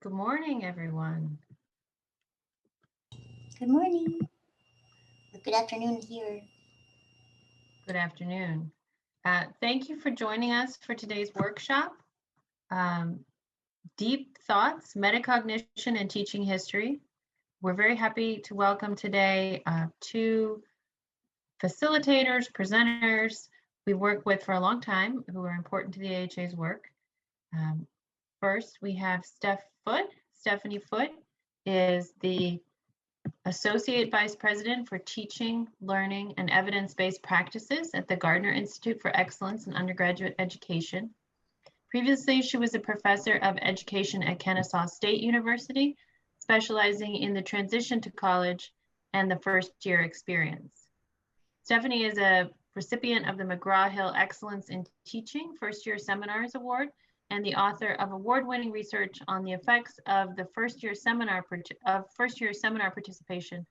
Good morning, everyone. Good morning. Good afternoon here. Good afternoon. Thank you for joining us for today's workshop, Deep Thoughts, Metacognition and Teaching History. We're very happy to welcome today two facilitators, presenters we work with for a long time who are important to the AHA's work. First, we have Stephanie Foote is the Associate Vice President for Teaching, Learning, and Evidence-Based Practices at the Gardner Institute for Excellence in Undergraduate Education. Previously, she was a professor of education at Kennesaw State University, specializing in the transition to college and the first-year experience. Stephanie is a recipient of the McGraw-Hill Excellence in Teaching First-Year Seminars Award and the author of award-winning research on the effects of the first-year seminar participation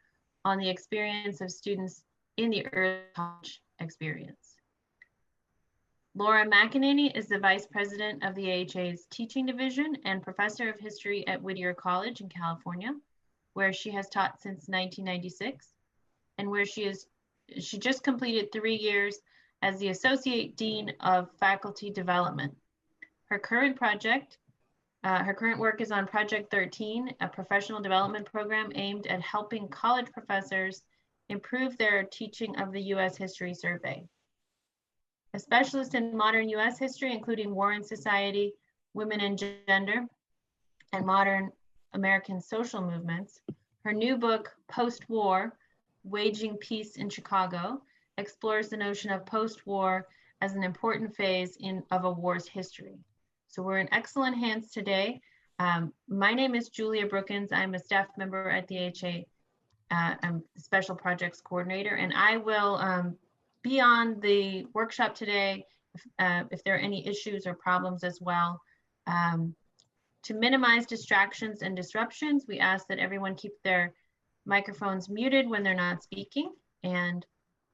on the experience of students in the early college experience. Laura McEnaney is the Vice President of the AHA's Teaching Division and Professor of History at Whittier College in California, where she has taught since 1996, and where she just completed 3 years as the Associate Dean of Faculty Development. Her current work is on Project 13, a professional development program aimed at helping college professors improve their teaching of the U.S. History Survey. A specialist in modern U.S. history, including war and society, women and gender, and modern American social movements, her new book, Post-War, Waging Peace in Chicago, explores the notion of post-war as an important phase of a war's history. So we're in excellent hands today. My name is Julia Brookins. I'm a staff member at the AHA. I'm the Special Projects Coordinator, and I will be on the workshop today if there are any issues or problems as well. To minimize distractions and disruptions, we ask that everyone keep their microphones muted when they're not speaking, and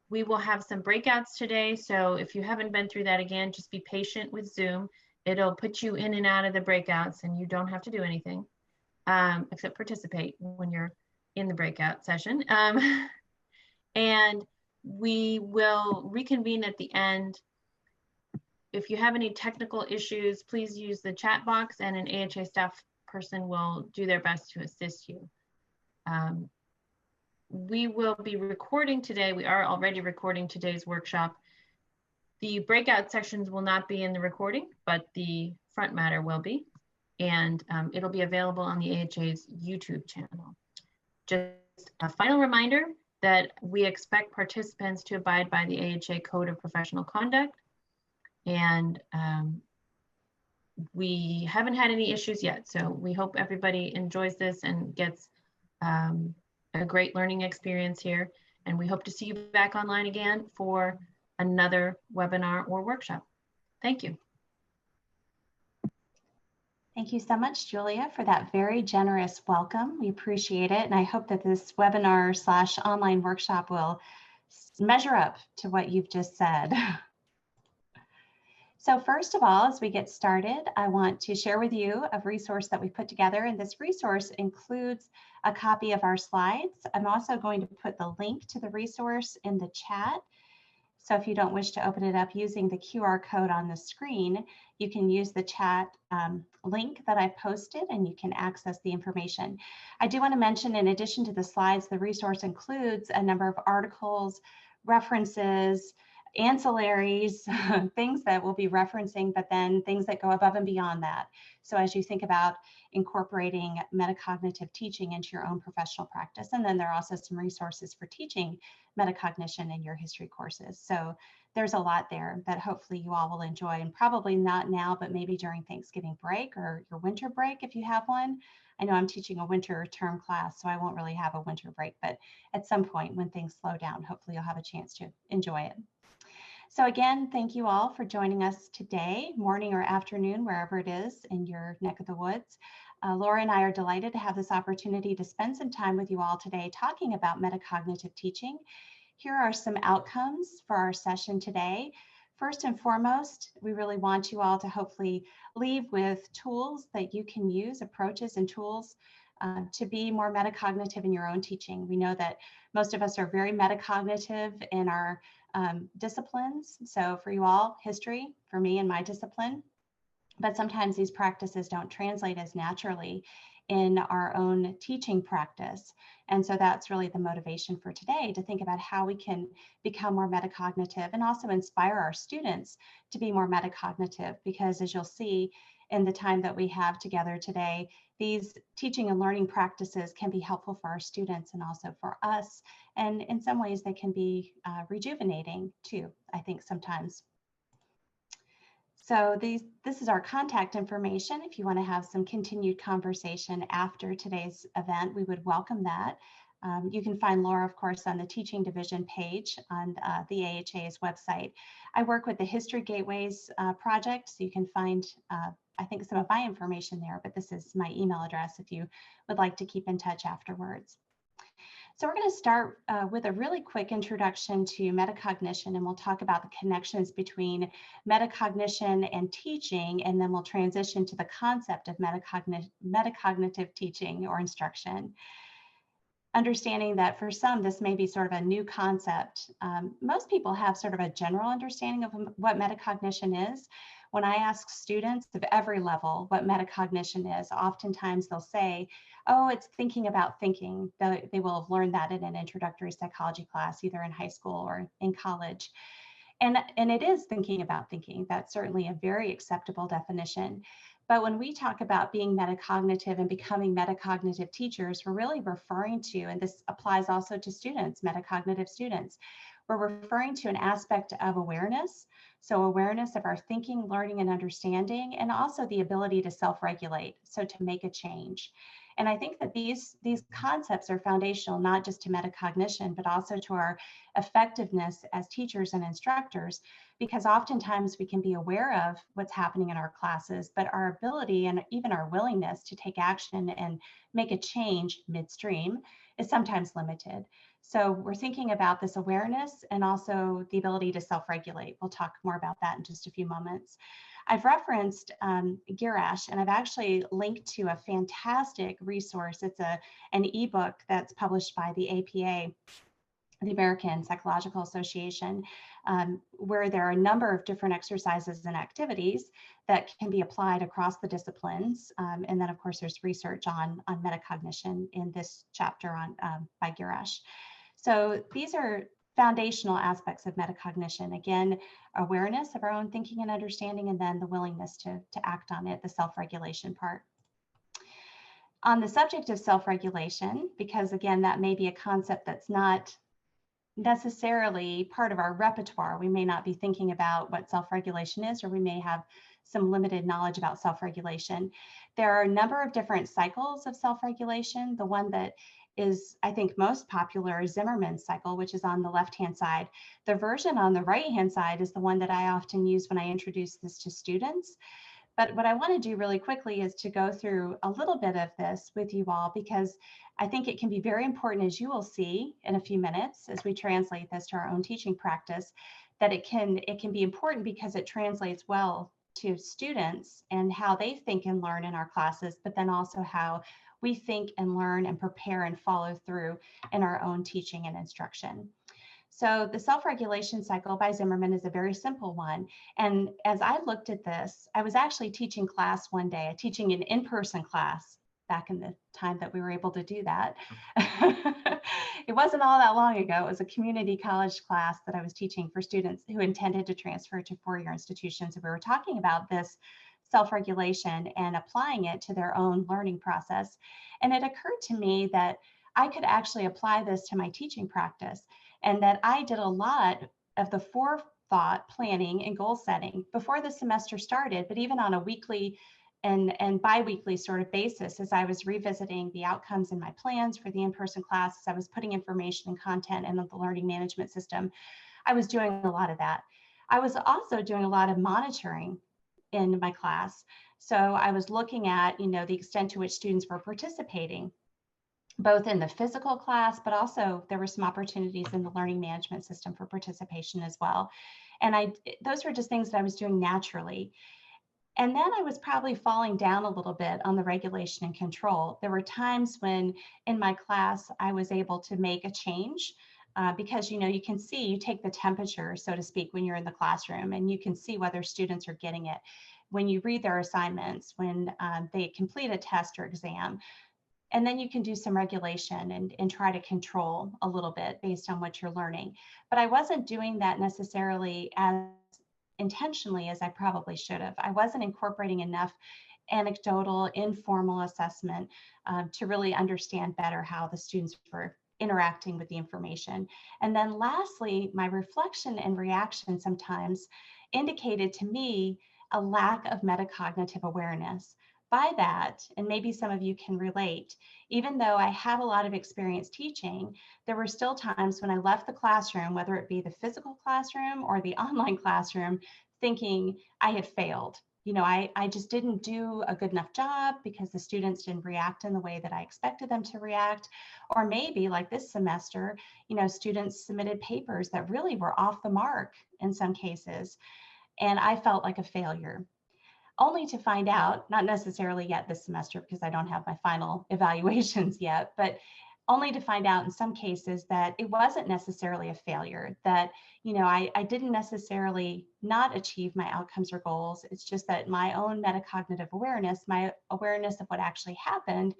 we will have some breakouts today. So if you haven't been through that again, just be patient with Zoom. It'll put you in and out of the breakouts and you don't have to do anything except participate when you're in the breakout session. And we will reconvene at the end. If you have any technical issues, please use the chat box and an AHA staff person will do their best to assist you. We will be recording today. We are already recording today's workshop. The breakout sections will not be in the recording, but the front matter will be, and it'll be available on the AHA's YouTube channel. Just a final reminder that we expect participants to abide by the AHA Code of Professional Conduct, and we haven't had any issues yet, so we hope everybody enjoys this and gets a great learning experience here, and we hope to see you back online again for another webinar or workshop. Thank you. Thank you so much, Julia, for that very generous welcome. We appreciate it. And I hope that this webinar/online workshop will measure up to what you've just said. So first of all, as we get started, I want to share with you a resource that we put together. And this resource includes a copy of our slides. I'm also going to put the link to the resource in the chat. So if you don't wish to open it up using the QR code on the screen, you can use the chat link that I posted and you can access the information. I do want to mention, in addition to the slides, the resource includes a number of articles, references, ancillaries, things that we'll be referencing, but then things that go above and beyond that. So as you think about incorporating metacognitive teaching into your own professional practice, and then there are also some resources for teaching metacognition in your history courses. So there's a lot there that hopefully you all will enjoy, and probably not now, but maybe during Thanksgiving break or your winter break if you have one. I know I'm teaching a winter term class, so I won't really have a winter break, but at some point when things slow down, hopefully you'll have a chance to enjoy it. So again, thank you all for joining us today, morning or afternoon, wherever it is in your neck of the woods. Laura and I are delighted to have this opportunity to spend some time with you all today talking about metacognitive teaching. Here are some outcomes for our session today. First and foremost, we really want you all to hopefully leave with tools that you can use, approaches and tools to be more metacognitive in your own teaching. We know that most of us are very metacognitive in our disciplines. So for you all, history, for me and my discipline, but sometimes these practices don't translate as naturally in our own teaching practice. And so that's really the motivation for today, to think about how we can become more metacognitive and also inspire our students to be more metacognitive, because as you'll see in the time that we have together today, these teaching and learning practices can be helpful for our students and also for us. And in some ways they can be rejuvenating too, I think sometimes. So this is our contact information. If you want to have some continued conversation after today's event, we would welcome that. You can find Laura, of course, on the Teaching Division page on the AHA's website. I work with the History Gateways project, so you can find, I think, some of my information there, but this is my email address if you would like to keep in touch afterwards. So we're going to start with a really quick introduction to metacognition, and we'll talk about the connections between metacognition and teaching, and then we'll transition to the concept of metacognitive teaching or instruction. Understanding that for some, this may be sort of a new concept. Most people have sort of a general understanding of what metacognition is. When I ask students of every level what metacognition is, oftentimes they'll say, oh, it's thinking about thinking. They will have learned that in an introductory psychology class, either in high school or in college. And it is thinking about thinking. That's certainly a very acceptable definition. But when we talk about being metacognitive and becoming metacognitive teachers, we're really referring to, and this applies also to students, metacognitive students, we're referring to an aspect of awareness. So awareness of our thinking, learning, and understanding, and also the ability to self-regulate, so to make a change. And I think that these concepts are foundational, not just to metacognition, but also to our effectiveness as teachers and instructors, because oftentimes we can be aware of what's happening in our classes, but our ability and even our willingness to take action and make a change midstream is sometimes limited. So we're thinking about this awareness and also the ability to self-regulate. We'll talk more about that in just a few moments. I've referenced Girash, and I've actually linked to a fantastic resource. It's an ebook that's published by the APA, the American Psychological Association, where there are a number of different exercises and activities that can be applied across the disciplines. And then, of course, there's research on metacognition in this chapter on by Girash. So these are foundational aspects of metacognition. Again, awareness of our own thinking and understanding, and then the willingness to act on it, the self-regulation part. On the subject of self-regulation, because again, that may be a concept that's not necessarily part of our repertoire. We may not be thinking about what self-regulation is, or we may have some limited knowledge about self-regulation. There are a number of different cycles of self-regulation. The one that is, I think, most popular is Zimmerman's cycle, which is on the left-hand side. The version on the right-hand side is the one that I often use when I introduce this to students. But what I want to do really quickly is to go through a little bit of this with you all, because I think it can be very important, as you will see in a few minutes as we translate this to our own teaching practice, that it can be important because it translates well to students and how they think and learn in our classes, but then also how we think and learn and prepare and follow through in our own teaching and instruction. So the self-regulation cycle by Zimmerman is a very simple one. And as I looked at this, I was actually teaching class one day, teaching an in-person class back in the time that we were able to do that. It wasn't all that long ago. It was a community college class that I was teaching for students who intended to transfer to four-year institutions. And we were talking about this self-regulation and applying it to their own learning process. And it occurred to me that I could actually apply this to my teaching practice, and that I did a lot of the forethought planning and goal setting before the semester started, but even on a weekly and bi-weekly sort of basis, as I was revisiting the outcomes in my plans for the in-person classes, I was putting information and content in the learning management system. I was doing a lot of that. I was also doing a lot of monitoring in my class. So I was looking at, the extent to which students were participating, both in the physical class, but also there were some opportunities in the learning management system for participation as well. And those were just things that I was doing naturally. And then I was probably falling down a little bit on the regulation and control. There were times when in my class, I was able to make a change because, you can see, you take the temperature, so to speak, when you're in the classroom, and you can see whether students are getting it. When you read their assignments, when they complete a test or exam, and then you can do some regulation and try to control a little bit based on what you're learning. But I wasn't doing that necessarily as intentionally as I probably should have. I wasn't incorporating enough anecdotal, informal assessment to really understand better how the students were interacting with the information. And then lastly, my reflection and reaction sometimes indicated to me a lack of metacognitive awareness. By that, and maybe some of you can relate, even though I had a lot of experience teaching, there were still times when I left the classroom, whether it be the physical classroom or the online classroom, thinking I had failed. I just didn't do a good enough job because the students didn't react in the way that I expected them to react. Or maybe like this semester, students submitted papers that really were off the mark in some cases. And I felt like a failure, only to find out, not necessarily yet this semester because I don't have my final evaluations yet, but only to find out in some cases that it wasn't necessarily a failure, that, I didn't necessarily not achieve my outcomes or goals. It's just that my own metacognitive awareness, my awareness of what actually happened,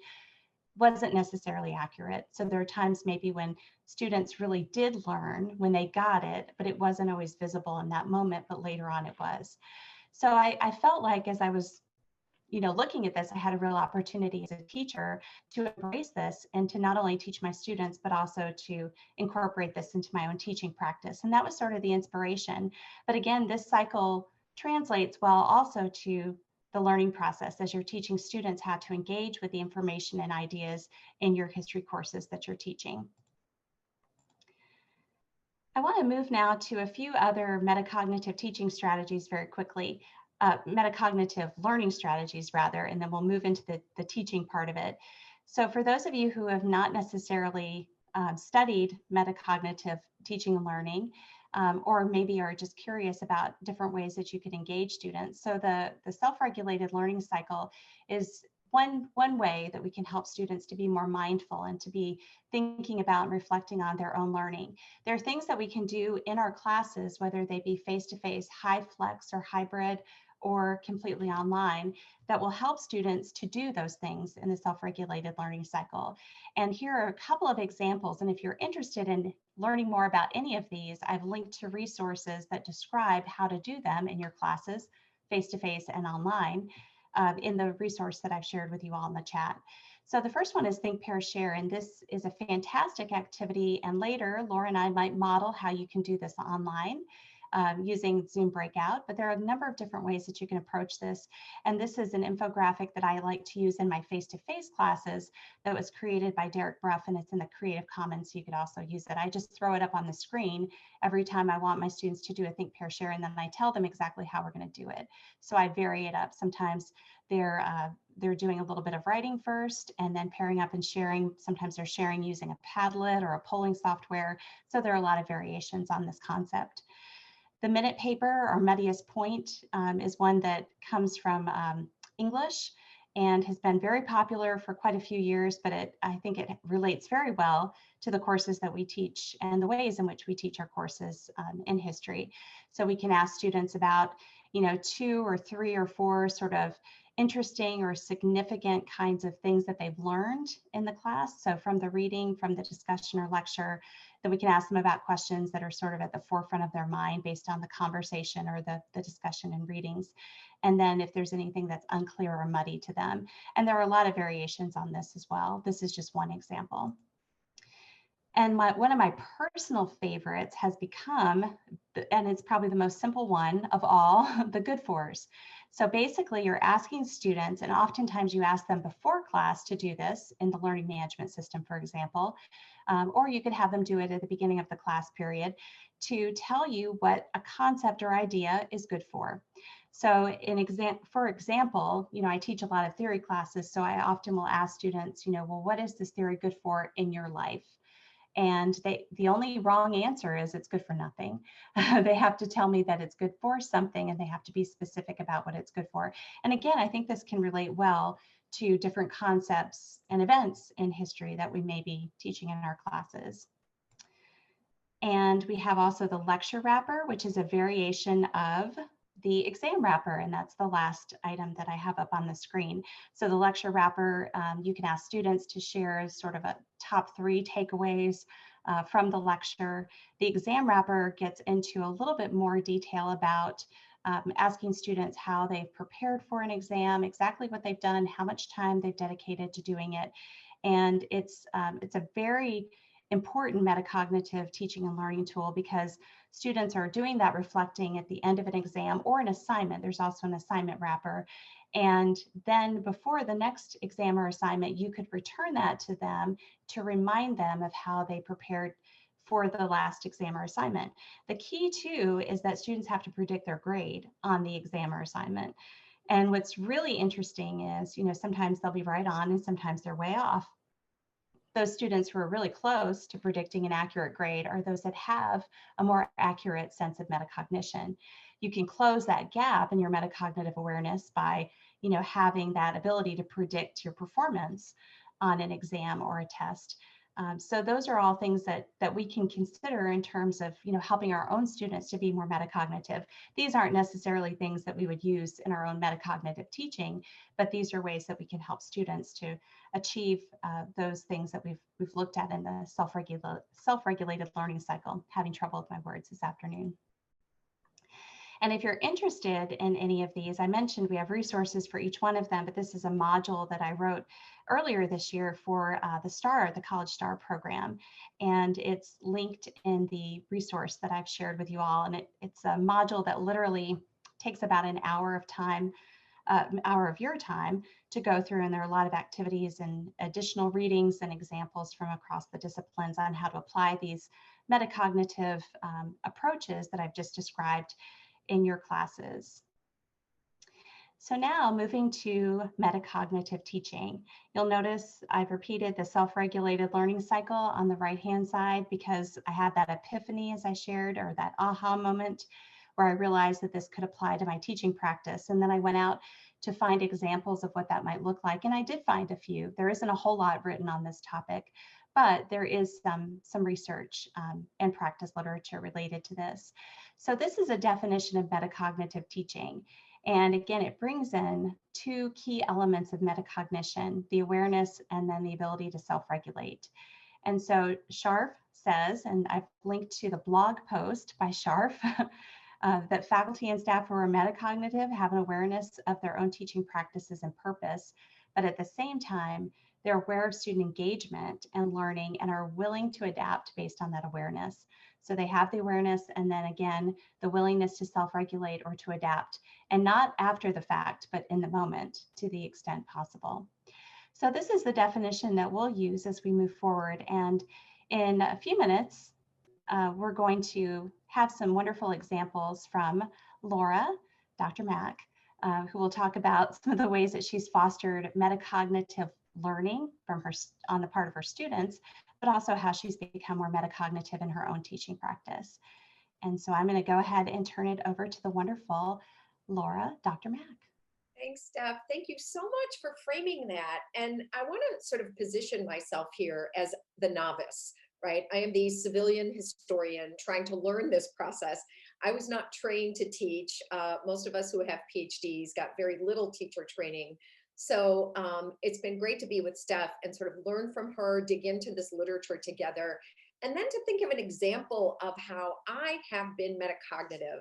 wasn't necessarily accurate. So there are times maybe when students really did learn, when they got it, but it wasn't always visible in that moment, but later on it was. So I felt like as I was, looking at this, I had a real opportunity as a teacher to embrace this and to not only teach my students, but also to incorporate this into my own teaching practice. And that was sort of the inspiration. But again, this cycle translates well also to the learning process as you're teaching students how to engage with the information and ideas in your history courses that you're teaching. I want to move now to a few other metacognitive teaching strategies very quickly, metacognitive learning strategies rather, and then we'll move into the teaching part of it. So for those of you who have not necessarily studied metacognitive teaching and learning, or maybe are just curious about different ways that you can engage students. So the self-regulated learning cycle is one way that we can help students to be more mindful and to be thinking about and reflecting on their own learning. There are things that we can do in our classes, whether they be face-to-face, high flex or hybrid, or completely online, that will help students to do those things in the self-regulated learning cycle. And here are a couple of examples. And if you're interested in learning more about any of these, I've linked to resources that describe how to do them in your classes, face-to-face and online, in the resource that I've shared with you all in the chat. So the first one is Think, Pair, Share, and this is a fantastic activity. And later, Laura and I might model how you can do this online using Zoom Breakout, but there are a number of different ways that you can approach this. And this is an infographic that I like to use in my face-to-face classes that was created by Derek Bruff, and it's in the Creative Commons, so you could also use it. I just throw it up on the screen every time I want my students to do a Think, Pair, Share, and then I tell them exactly how we're going to do it. So I vary it up. Sometimes they're doing a little bit of writing first and then pairing up and sharing. Sometimes they're sharing using a Padlet or a polling software. So there are a lot of variations on this concept. The minute paper, or Muddiest Point, is one that comes from English and has been very popular for quite a few years, but I think it relates very well to the courses that we teach and the ways in which we teach our courses in history. So we can ask students about, 2 or 3 or 4 sort of interesting or significant kinds of things that they've learned in the class. So from the reading, from the discussion or lecture, then we can ask them about questions that are sort of at the forefront of their mind based on the conversation or the discussion and readings. And then if there's anything that's unclear or muddy to them. And there are a lot of variations on this as well. This is just one example. And one of my personal favorites has become, and it's probably the most simple one of all, the good fours. So basically you're asking students, and oftentimes you ask them before class to do this in the learning management system, for example, or you could have them do it at the beginning of the class period to tell you what a concept or idea is good for. So for example, I teach a lot of theory classes, so I often will ask students, well, what is this theory good for in your life? And the only wrong answer is it's good for nothing. They have to tell me that it's good for something, and they have to be specific about what it's good for. And again, I think this can relate well to different concepts and events in history that we may be teaching in our classes. And we have also the lecture wrapper, which is a variation of the exam wrapper, and that's the last item that I have up on the screen. So the lecture wrapper, you can ask students to share sort of a top 3 takeaways from the lecture. The exam wrapper gets into a little bit more detail about asking students how they've prepared for an exam, exactly what they've done, how much time they've dedicated to doing it. And it's a very important metacognitive teaching and learning tool, because students are doing that reflecting at the end of an exam or an assignment. There's also an assignment wrapper. And then before the next exam or assignment, you could return that to them to remind them of how they prepared for the last exam or assignment. The key too is that students have to predict their grade on the exam or assignment. And what's really interesting is, sometimes they'll be right on and sometimes they're way off. Those students who are really close to predicting an accurate grade are those that have a more accurate sense of metacognition. You can close that gap in your metacognitive awareness by, having that ability to predict your performance on an exam or a test. So those are all things that we can consider in terms of, helping our own students to be more metacognitive. These aren't necessarily things that we would use in our own metacognitive teaching, but these are ways that we can help students to achieve those things that we've looked at in the self-regulated learning cycle. Having trouble with my words this afternoon. And if you're interested in any of these, I mentioned we have resources for each one of them, but this is a module that I wrote earlier this year for the College STAR program. And it's linked in the resource that I've shared with you all. And it's a module that literally takes about an hour of time, hour of your time to go through. And there are a lot of activities and additional readings and examples from across the disciplines on how to apply these metacognitive approaches that I've just described in your classes. So now moving to metacognitive teaching, you'll notice I've repeated the self-regulated learning cycle on the right-hand side because I had that epiphany, as I shared, or that aha moment where I realized that this could apply to my teaching practice. And then I went out to find examples of what that might look like. And I did find a few. There isn't a whole lot written on this topic, but there is some research and practice literature related to this. So this is a definition of metacognitive teaching. And again, it brings in 2 key elements of metacognition, the awareness and then the ability to self-regulate. And so Scharf says, and I've linked to the blog post by Scharf, that faculty and staff who are metacognitive have an awareness of their own teaching practices and purpose, but at the same time, they're aware of student engagement and learning and are willing to adapt based on that awareness. So they have the awareness and then again, the willingness to self-regulate or to adapt, and not after the fact, but in the moment to the extent possible. So this is the definition that we'll use as we move forward. And in a few minutes, we're going to have some wonderful examples from Laura, Dr. Mack, who will talk about some of the ways that she's fostered metacognitive learning from her on the part of her students, but also how she's become more metacognitive in her own teaching practice. And so I'm going to go ahead and turn it over to the wonderful Laura, Dr. Mack. Thanks, Steph. Thank you so much for framing that. And I want to sort of position myself here as the novice, right? I am the civilian historian trying to learn this process. I was not trained to teach. Most of us who have PhDs got very little teacher training. So it's been great to be with Steph and sort of learn from her, dig into this literature together, and then to think of an example of how I have been metacognitive.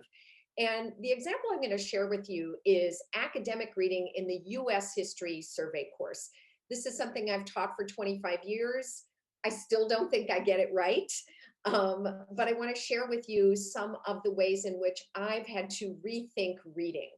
And the example I'm going to share with you is academic reading in the US History Survey course. This is something I've taught for 25 years. I still don't think I get it right, but I want to share with you some of the ways in which I've had to rethink reading.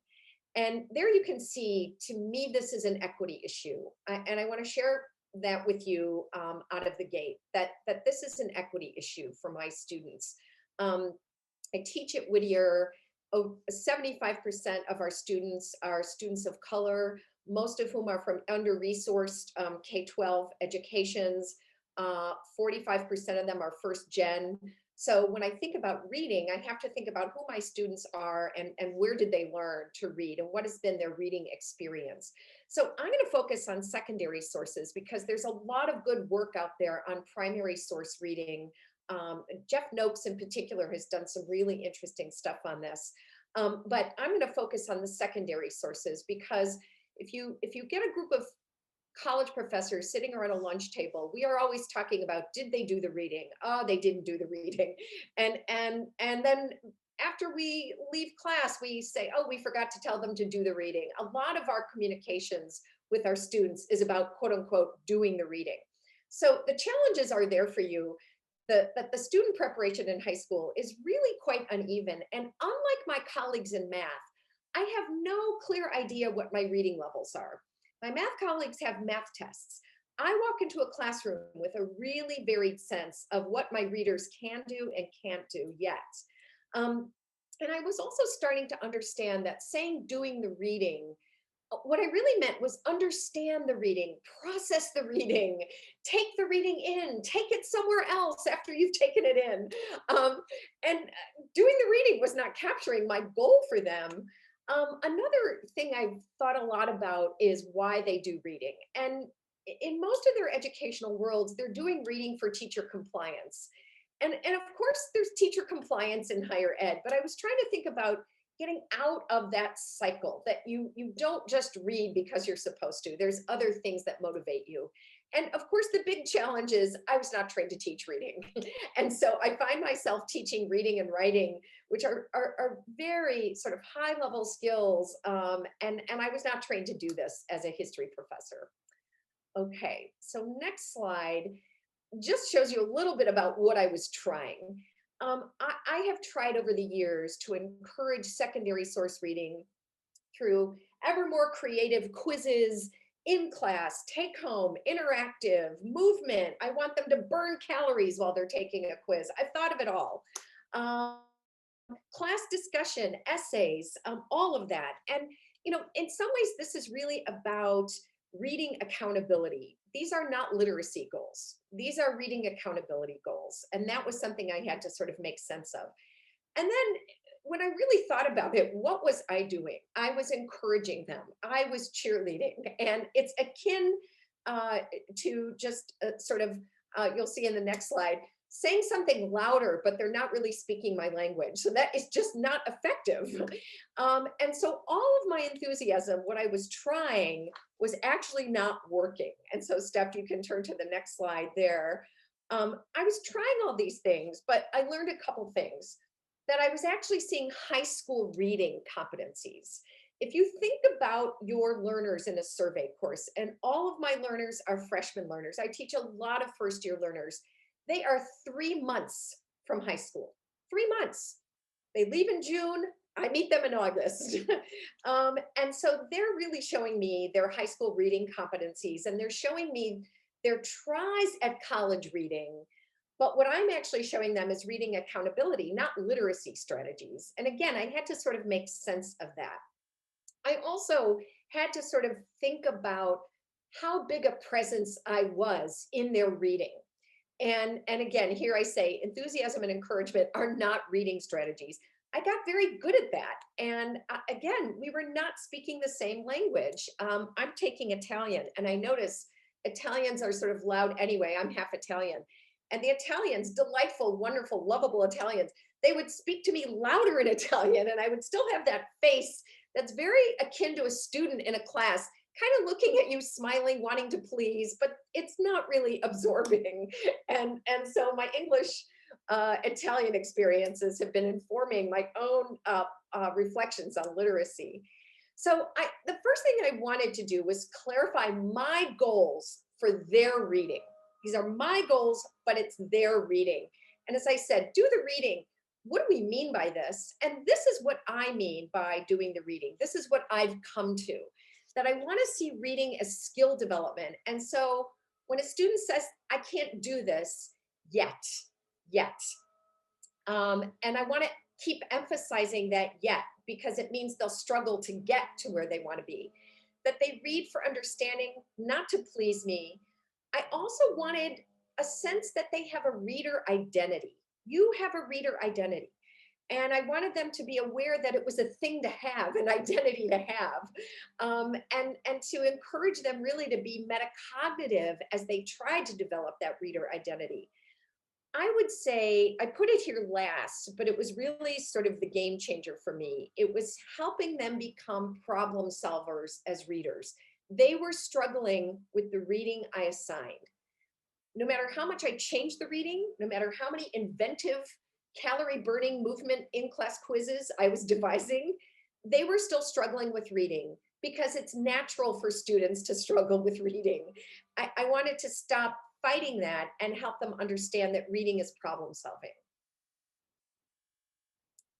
And there you can see, to me, this is an equity issue. And I want to share that with you out of the gate, that this is an equity issue for my students. I teach at Whittier. 75% of our students are students of color, most of whom are from under-resourced K-12 educations. 45% of them are first gen. So when I think about reading, I have to think about who my students are and where did they learn to read and what has been their reading experience. So I'm going to focus on secondary sources because there's a lot of good work out there on primary source reading. Jeff Noakes in particular has done some really interesting stuff on this. But I'm going to focus on the secondary sources because if you get a group of college professors sitting around a lunch table, we are always talking about, did they do the reading? Oh, they didn't do the reading. And then after we leave class, we say, oh, we forgot to tell them to do the reading. A lot of our communications with our students is about, quote unquote, doing the reading. So the challenges are there for you. That the student preparation in high school is really quite uneven. And unlike my colleagues in math, I have no clear idea what my reading levels are. My math colleagues have math tests. I walk into a classroom with a really varied sense of what my readers can do and can't do yet. And I was also starting to understand that saying doing the reading, what I really meant was understand the reading, process the reading, take the reading in, take it somewhere else after you've taken it in. And doing the reading was not capturing my goal for them. Another thing I've thought a lot about is why they do reading. And in most of their educational worlds, they're doing reading for teacher compliance. And of course, there's teacher compliance in higher ed, but I was trying to think about getting out of that cycle that you don't just read because you're supposed to. There's other things that motivate you. And of course, the big challenge is I was not trained to teach reading. And so I find myself teaching reading and writing, which are very sort of high level skills. And I was not trained to do this as a history professor. Okay, so next slide just shows you a little bit about what I was trying. I have tried over the years to encourage secondary source reading through ever more creative quizzes, in class, take home, interactive, movement. I want them to burn calories while they're taking a quiz. I've thought of it all. Class discussion, essays, all of that. And, you know, in some ways, this is really about reading accountability. These are not literacy goals. These are reading accountability goals. And that was something I had to sort of make sense of. And then when I really thought about it, what was I doing? I was encouraging them. I was cheerleading. And it's akin to just sort of, you'll see in the next slide, saying something louder, but they're not really speaking my language. So that is just not effective. And so all of my enthusiasm, what I was trying was actually not working. And so Steph, you can turn to the next slide there. I was trying all these things, but I learned a couple things. That I was actually seeing high school reading competencies. If you think about your learners in a survey course, and all of my learners are freshman learners, I teach a lot of first-year learners. They are 3 months from high school, 3 months. They leave in June, I meet them in August. And so they're really showing me their high school reading competencies, and they're showing me their tries at college reading. But what I'm actually showing them is reading accountability, not literacy strategies. And again, I had to sort of make sense of that. I also had to sort of think about how big a presence I was in their reading. And again, here I say enthusiasm and encouragement are not reading strategies. I got very good at that. And again, we were not speaking the same language. I'm taking Italian, and I notice Italians are sort of loud anyway. I'm half Italian. And the Italians, delightful, wonderful, lovable Italians, they would speak to me louder in Italian, and I would still have that face that's very akin to a student in a class, kind of looking at you, smiling, wanting to please, but it's not really absorbing. And so my English Italian experiences have been informing my own reflections on literacy. So the first thing I wanted to do was clarify my goals for their reading. These are my goals, but it's their reading. And as I said, do the reading. What do we mean by this? And this is what I mean by doing the reading. This is what I've come to, that I want to see reading as skill development. And so when a student says, I can't do this yet. And I want to keep emphasizing that yet, because it means they'll struggle to get to where they want to be. That they read for understanding, not to please me. I also wanted a sense that they have a reader identity. You have a reader identity. And I wanted them to be aware that it was a thing to have, an identity to have, and to encourage them really to be metacognitive as they tried to develop that reader identity. I would say, I put it here last, but it was really sort of the game changer for me. It was helping them become problem solvers as readers. They were struggling with the reading I assigned. No matter how much I changed the reading, no matter how many inventive calorie burning movement in class quizzes I was devising, they were still struggling with reading because it's natural for students to struggle with reading. I wanted to stop fighting that and help them understand that reading is problem solving.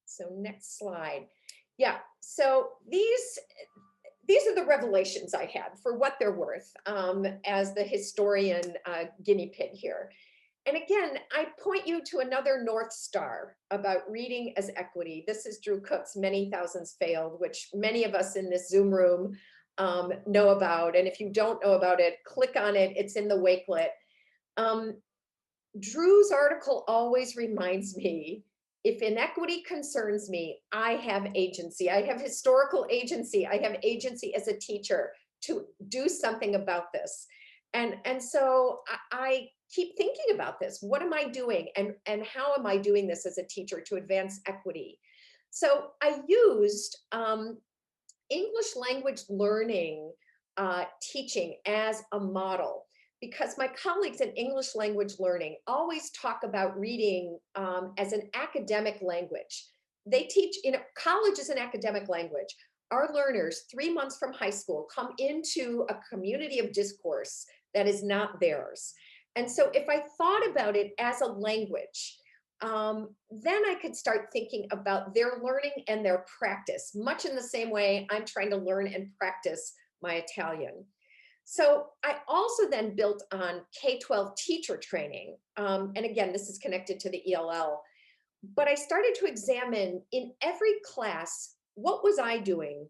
So next slide. Yeah, so these are the revelations I had, for what they're worth, as the historian guinea pig here. And again, I point you to another North Star about reading as equity. This is Drew Cook's Many Thousands Failed, which many of us in this Zoom room know about. And if you don't know about it, click on it. It's in the Wakelet. Drew's article always reminds me, if inequity concerns me, I have agency. I have historical agency. I have agency as a teacher to do something about this. And so I keep thinking about this. What am I doing? And how am I doing this as a teacher to advance equity? So I used English language learning teaching as a model, because my colleagues in English language learning always talk about reading as an academic language. They teach, college is an academic language. Our learners, 3 months from high school, come into a community of discourse that is not theirs. And so if I thought about it as a language, then I could start thinking about their learning and their practice, much in the same way I'm trying to learn and practice my Italian. So I also then built on K-12 teacher training. And again, this is connected to the ELL. But I started to examine in every class, what was I doing?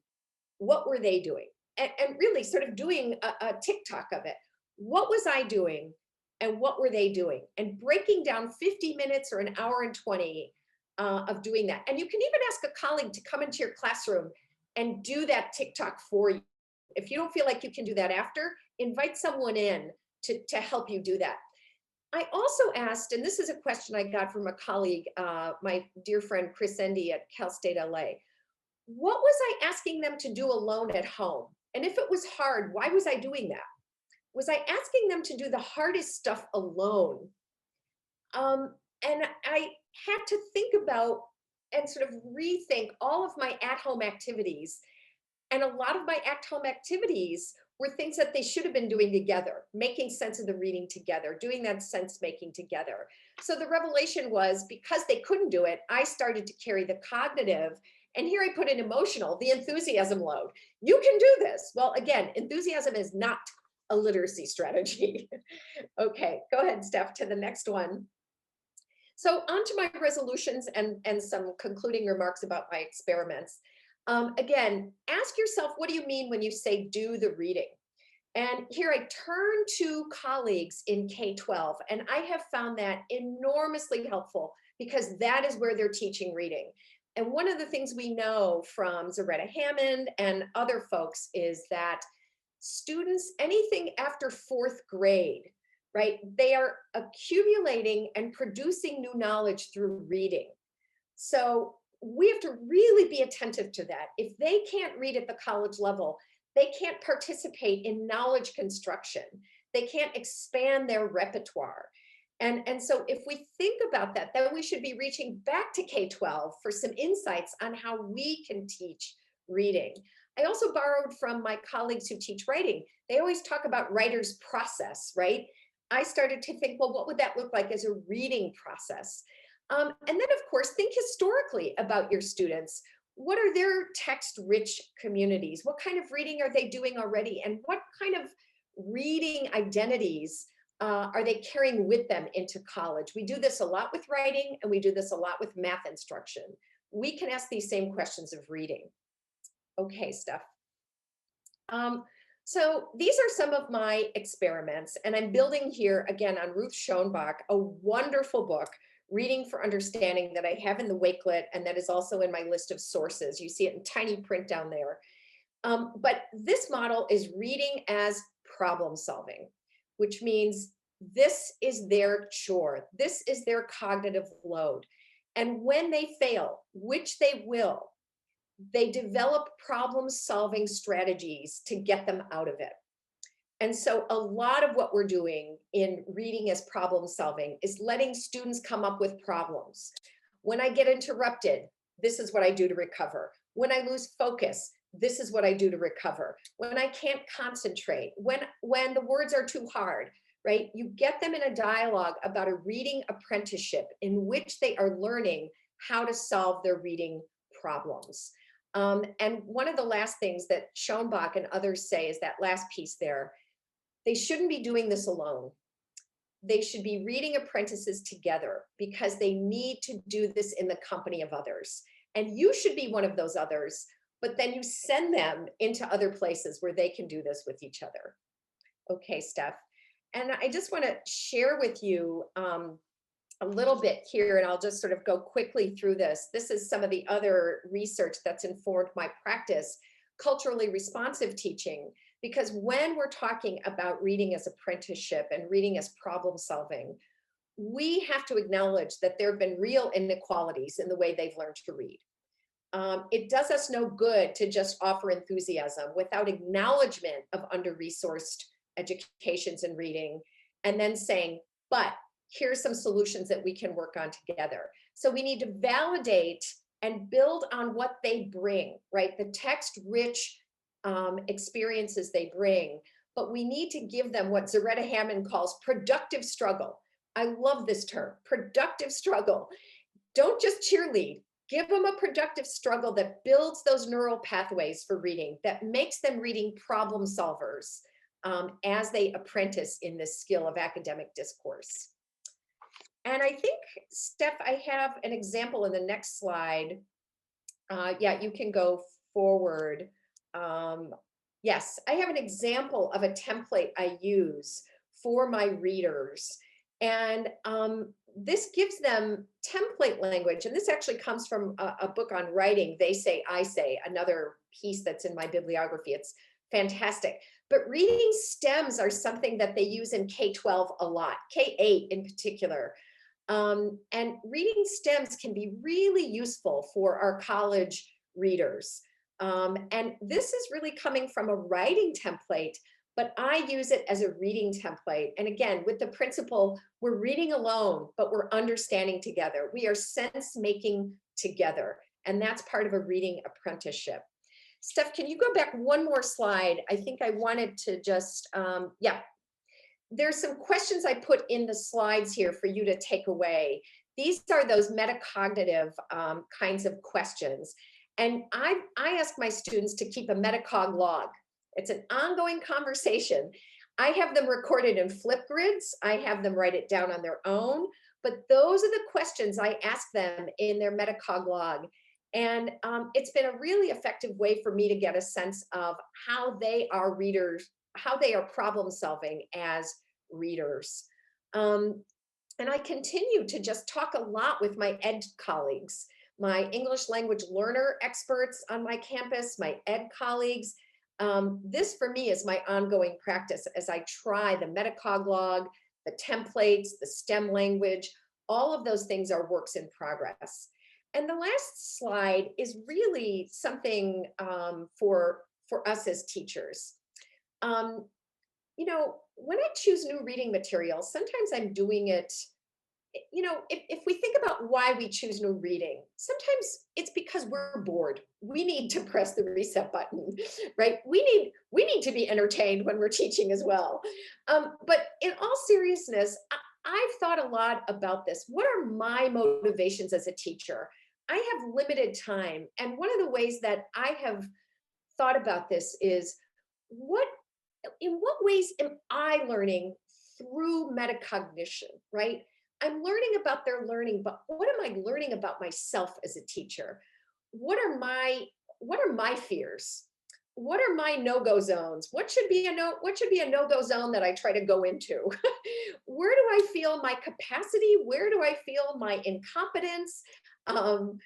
What were they doing? And really sort of doing a TikTok of it. What was I doing? And what were they doing? And breaking down 50 minutes or an hour and 20 of doing that. And you can even ask a colleague to come into your classroom and do that TikTok for you. If you don't feel like you can do that after, invite someone in to help you do that. I also asked, and this is a question I got from a colleague, my dear friend Chris Endy at Cal State LA. What was I asking them to do alone at home? And if it was hard, why was I doing that? Was I asking them to do the hardest stuff alone? And I had to think about and sort of rethink all of my at-home activities. And a lot of my at-home activities were things that they should have been doing together, making sense of the reading together, doing that sense making together. So the revelation was, because they couldn't do it, I started to carry the cognitive, and here I put an emotional, the enthusiasm load. You can do this. Well, again, enthusiasm is not a literacy strategy. Okay, go ahead, Steph, to the next one. So on to my resolutions and some concluding remarks about my experiments. Again, ask yourself, what do you mean when you say do the reading? And here I turn to colleagues in K-12, and I have found that enormously helpful, because that is where they're teaching reading. And one of the things we know from Zaretta Hammond and other folks is that students, anything after 4th grade, right, they are accumulating and producing new knowledge through reading. So we have to really be attentive to that. If they can't read at the college level, they can't participate in knowledge construction. They can't expand their repertoire. And so if we think about that, then we should be reaching back to K-12 for some insights on how we can teach reading. I also borrowed from my colleagues who teach writing. They always talk about writer's process, right? I started to think, well, what would that look like as a reading process? And then, of course, think historically about your students. What are their text-rich communities? What kind of reading are they doing already? And what kind of reading identities are they carrying with them into college? We do this a lot with writing, and we do this a lot with math instruction. We can ask these same questions of reading. Okay, Steph. So these are some of my experiments, and I'm building here again on Ruth Schoenbach, a wonderful book, Reading for Understanding, that I have in the Wakelet, and that is also in my list of sources. You see it in tiny print down there. But this model is reading as problem solving, which means this is their chore. This is their cognitive load. And when they fail, which they will, they develop problem solving strategies to get them out of it. And so a lot of what we're doing in reading as problem solving is letting students come up with problems. When I get interrupted, this is what I do to recover. When I lose focus, this is what I do to recover. When I can't concentrate, when the words are too hard, right? You get them in a dialogue about a reading apprenticeship in which they are learning how to solve their reading problems. And one of the last things that Schoenbach and others say is that last piece there, they shouldn't be doing this alone. They should be reading apprentices together because they need to do this in the company of others. And you should be one of those others, but then you send them into other places where they can do this with each other. Okay, Steph. And I just want to share with you a little bit here, and I'll just sort of go quickly through this. This is some of the other research that's informed my practice, culturally responsive teaching, because when we're talking about reading as apprenticeship and reading as problem solving, we have to acknowledge that there have been real inequalities in the way they've learned to read. It does us no good to just offer enthusiasm without acknowledgement of under-resourced educations in reading, and then saying, but here's some solutions that we can work on together. So we need to validate and build on what they bring, right? The text-rich experiences they bring, but we need to give them what Zaretta Hammond calls productive struggle. I love this term, productive struggle. Don't just cheerlead. Give them a productive struggle that builds those neural pathways for reading, that makes them reading problem solvers as they apprentice in this skill of academic discourse. And I think, Steph, I have an example in the next slide. Yeah, you can go forward. Yes, I have an example of a template I use for my readers. And this gives them template language. And this actually comes from a book on writing, They Say, I Say, another piece that's in my bibliography. It's fantastic. But reading stems are something that they use in K-12 a lot, K-8 in particular. And reading stems can be really useful for our college readers. And this is really coming from a writing template, but I use it as a reading template. And again, with the principle, we're reading alone, but we're understanding together. We are sense making together. And that's part of a reading apprenticeship. Steph, can you go back one more slide? I think I wanted to just, yeah. There's some questions I put in the slides here for you to take away. These are those metacognitive kinds of questions. And I ask my students to keep a metacog log. It's an ongoing conversation. I have them recorded in Flipgrids. I have them write it down on their own. But those are the questions I ask them in their metacog log. And it's been a really effective way for me to get a sense of how they are readers, how they are problem solving as readers. And I continue to just talk a lot with my ed colleagues, my English language learner experts on my campus, my ed colleagues. This for me is my ongoing practice as I try the metacog log, the templates, the STEM language. All of those things are works in progress. And the last slide is really something for us as teachers. You know, when I choose new reading materials, sometimes I'm doing it, you know, if we think about why we choose new reading, sometimes it's because we're bored. We need to press the reset button, right? We need to be entertained when we're teaching as well. But in all seriousness, I've thought a lot about this. What are my motivations as a teacher? I have limited time. And one of the ways that I have thought about this is in what ways am I learning through metacognition, right? I'm learning about their learning, but what am I learning about myself as a teacher? What are my fears? what are my no-go zones? What should be a no-go zone that I try to go into? Where do I feel my capacity? Where do I feel my incompetence? Um,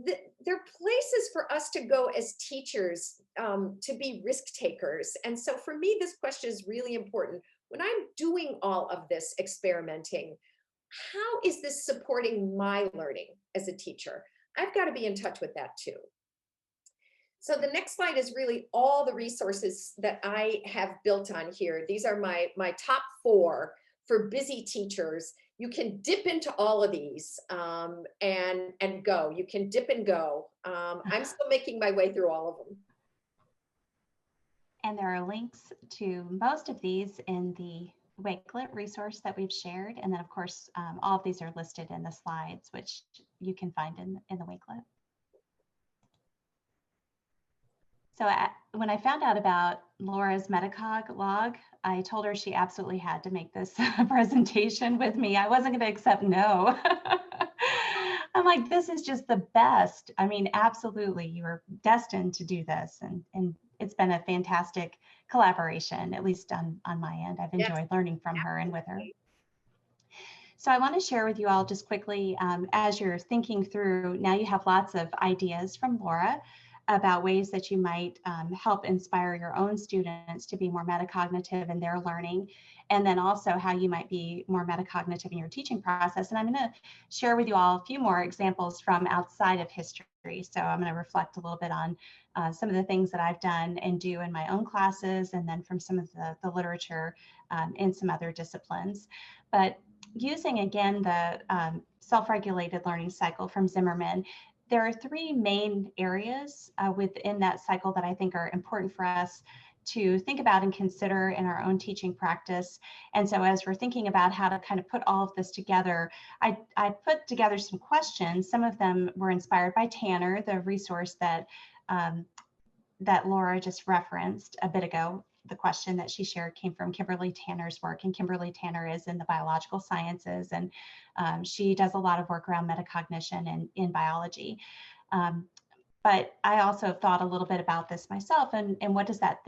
there are places for us to go as teachers to be risk takers. And so for me, this question is really important. When I'm doing all of this experimenting, how is this supporting my learning as a teacher? I've got to be in touch with that too. So the next slide is really all the resources that I have built on here. These are my top 4 for busy teachers. You can dip into all of these and go. You can dip and go. I'm still making my way through all of them. And there are links to most of these in the Wakelet resource that we've shared. And then of course, all of these are listed in the slides, which you can find in the Wakelet. So when I found out about Laura's Metacog log, I told her she absolutely had to make this presentation with me. I wasn't going to accept no. I'm like, this is just the best. I mean, absolutely, you were destined to do this. And it's been a fantastic collaboration, at least on my end. I've enjoyed learning from her and with her. So I want to share with you all just quickly, as you're thinking through, now you have lots of ideas from Laura about ways that you might help inspire your own students to be more metacognitive in their learning, and then also how you might be more metacognitive in your teaching process. And I'm going to share with you all a few more examples from outside of history. So I'm going to reflect a little bit on some of the things that I've done and do in my own classes, and then from some of the literature in some other disciplines. But using, again, the self-regulated learning cycle from Zimmerman, there are 3 main areas within that cycle that I think are important for us to think about and consider in our own teaching practice. And so as we're thinking about how to kind of put all of this together, I put together some questions. Some of them were inspired by Tanner, the resource that, that Laura just referenced a bit ago. The question that she shared came from Kimberly Tanner's work, and Kimberly Tanner is in the biological sciences, and she does a lot of work around metacognition and in biology. But I also thought a little bit about this myself, and what does that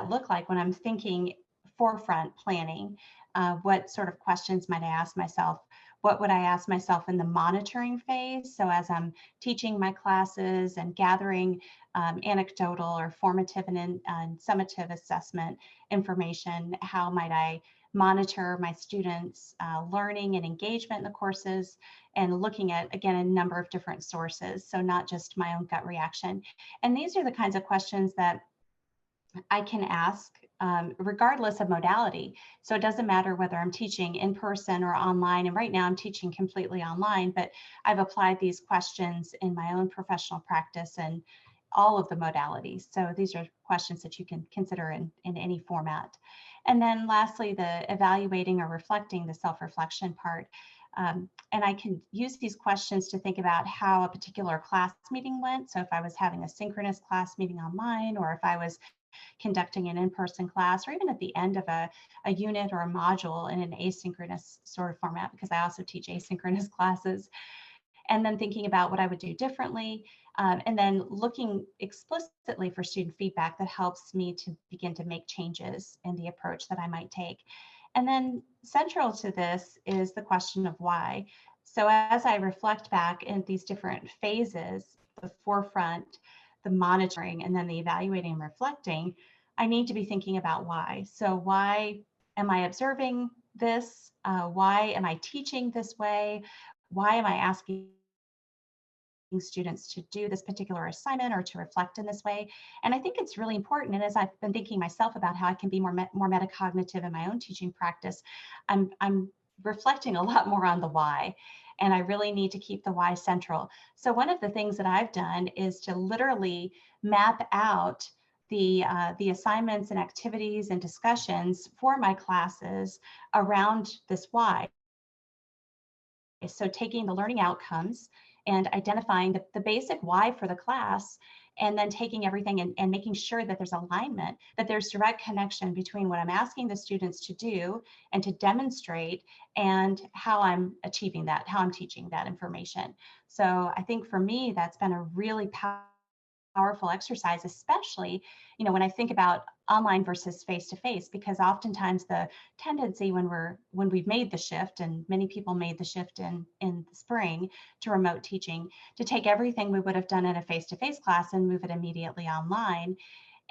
look like when I'm thinking forefront planning? What sort of questions might I ask myself? What would I ask myself in the monitoring phase? So as I'm teaching my classes and gathering anecdotal or formative and summative assessment information, how might I monitor my students' learning and engagement in the courses, and looking at, again, a number of different sources, so not just my own gut reaction. And these are the kinds of questions that I can ask regardless of modality. So it doesn't matter whether I'm teaching in person or online. And right now I'm teaching completely online, but I've applied these questions in my own professional practice and all of the modalities. So these are questions that you can consider in any format. And then lastly, the evaluating or reflecting, the self-reflection part. And I can use these questions to think about how a particular class meeting went. So if I was having a synchronous class meeting online, or if I was conducting an in-person class, or even at the end of a unit or a module in an asynchronous sort of format, because I also teach asynchronous classes. And then thinking about what I would do differently, and then looking explicitly for student feedback that helps me to begin to make changes in the approach that I might take. And then central to this is the question of why. So as I reflect back in these different phases, the forefront, the monitoring, and then the evaluating and reflecting, I need to be thinking about why. So why am I observing this? Why am I teaching this way? Why am I asking students to do this particular assignment or to reflect in this way? And I think it's really important. And as I've been thinking myself about how I can be more metacognitive in my own teaching practice, I'm reflecting a lot more on the why. And I really need to keep the why central. So one of the things that I've done is to literally map out the assignments and activities and discussions for my classes around this why. So taking the learning outcomes and identifying the basic why for the class, and then taking everything and making sure that there's alignment, that there's direct connection between what I'm asking the students to do and to demonstrate and how I'm achieving that, how I'm teaching that information. So I think for me, that's been a really powerful exercise, especially, when I think about online versus face-to-face, because oftentimes the tendency when we've made the shift, and many people made the shift in the spring to remote teaching, to take everything we would have done in a face-to-face class and move it immediately online.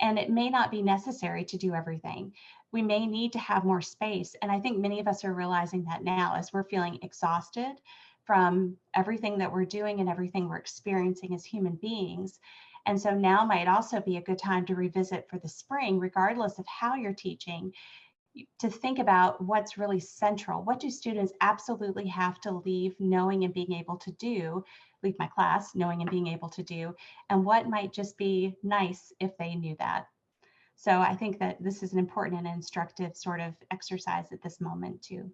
And it may not be necessary to do everything. We may need to have more space. And I think many of us are realizing that now as we're feeling exhausted from everything that we're doing and everything we're experiencing as human beings. And so now might also be a good time to revisit for the spring, regardless of how you're teaching, to think about what's really central. What do students absolutely have to leave knowing and being able to do, leave my class knowing and being able to do, and what might just be nice if they knew that. So I think that this is an important and instructive sort of exercise at this moment too.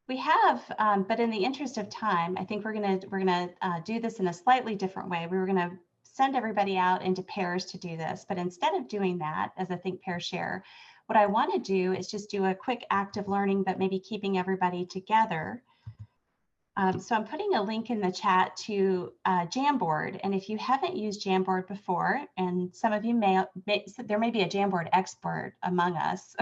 We have, but in the interest of time, I think we're gonna do this in a slightly different way. We were gonna send everybody out into pairs to do this, but instead of doing that as a think, pair, share, what I want to do is just do a quick active learning, but maybe keeping everybody together. So I'm putting a link in the chat to Jamboard, and if you haven't used Jamboard before, and some of you there may be a Jamboard expert among us.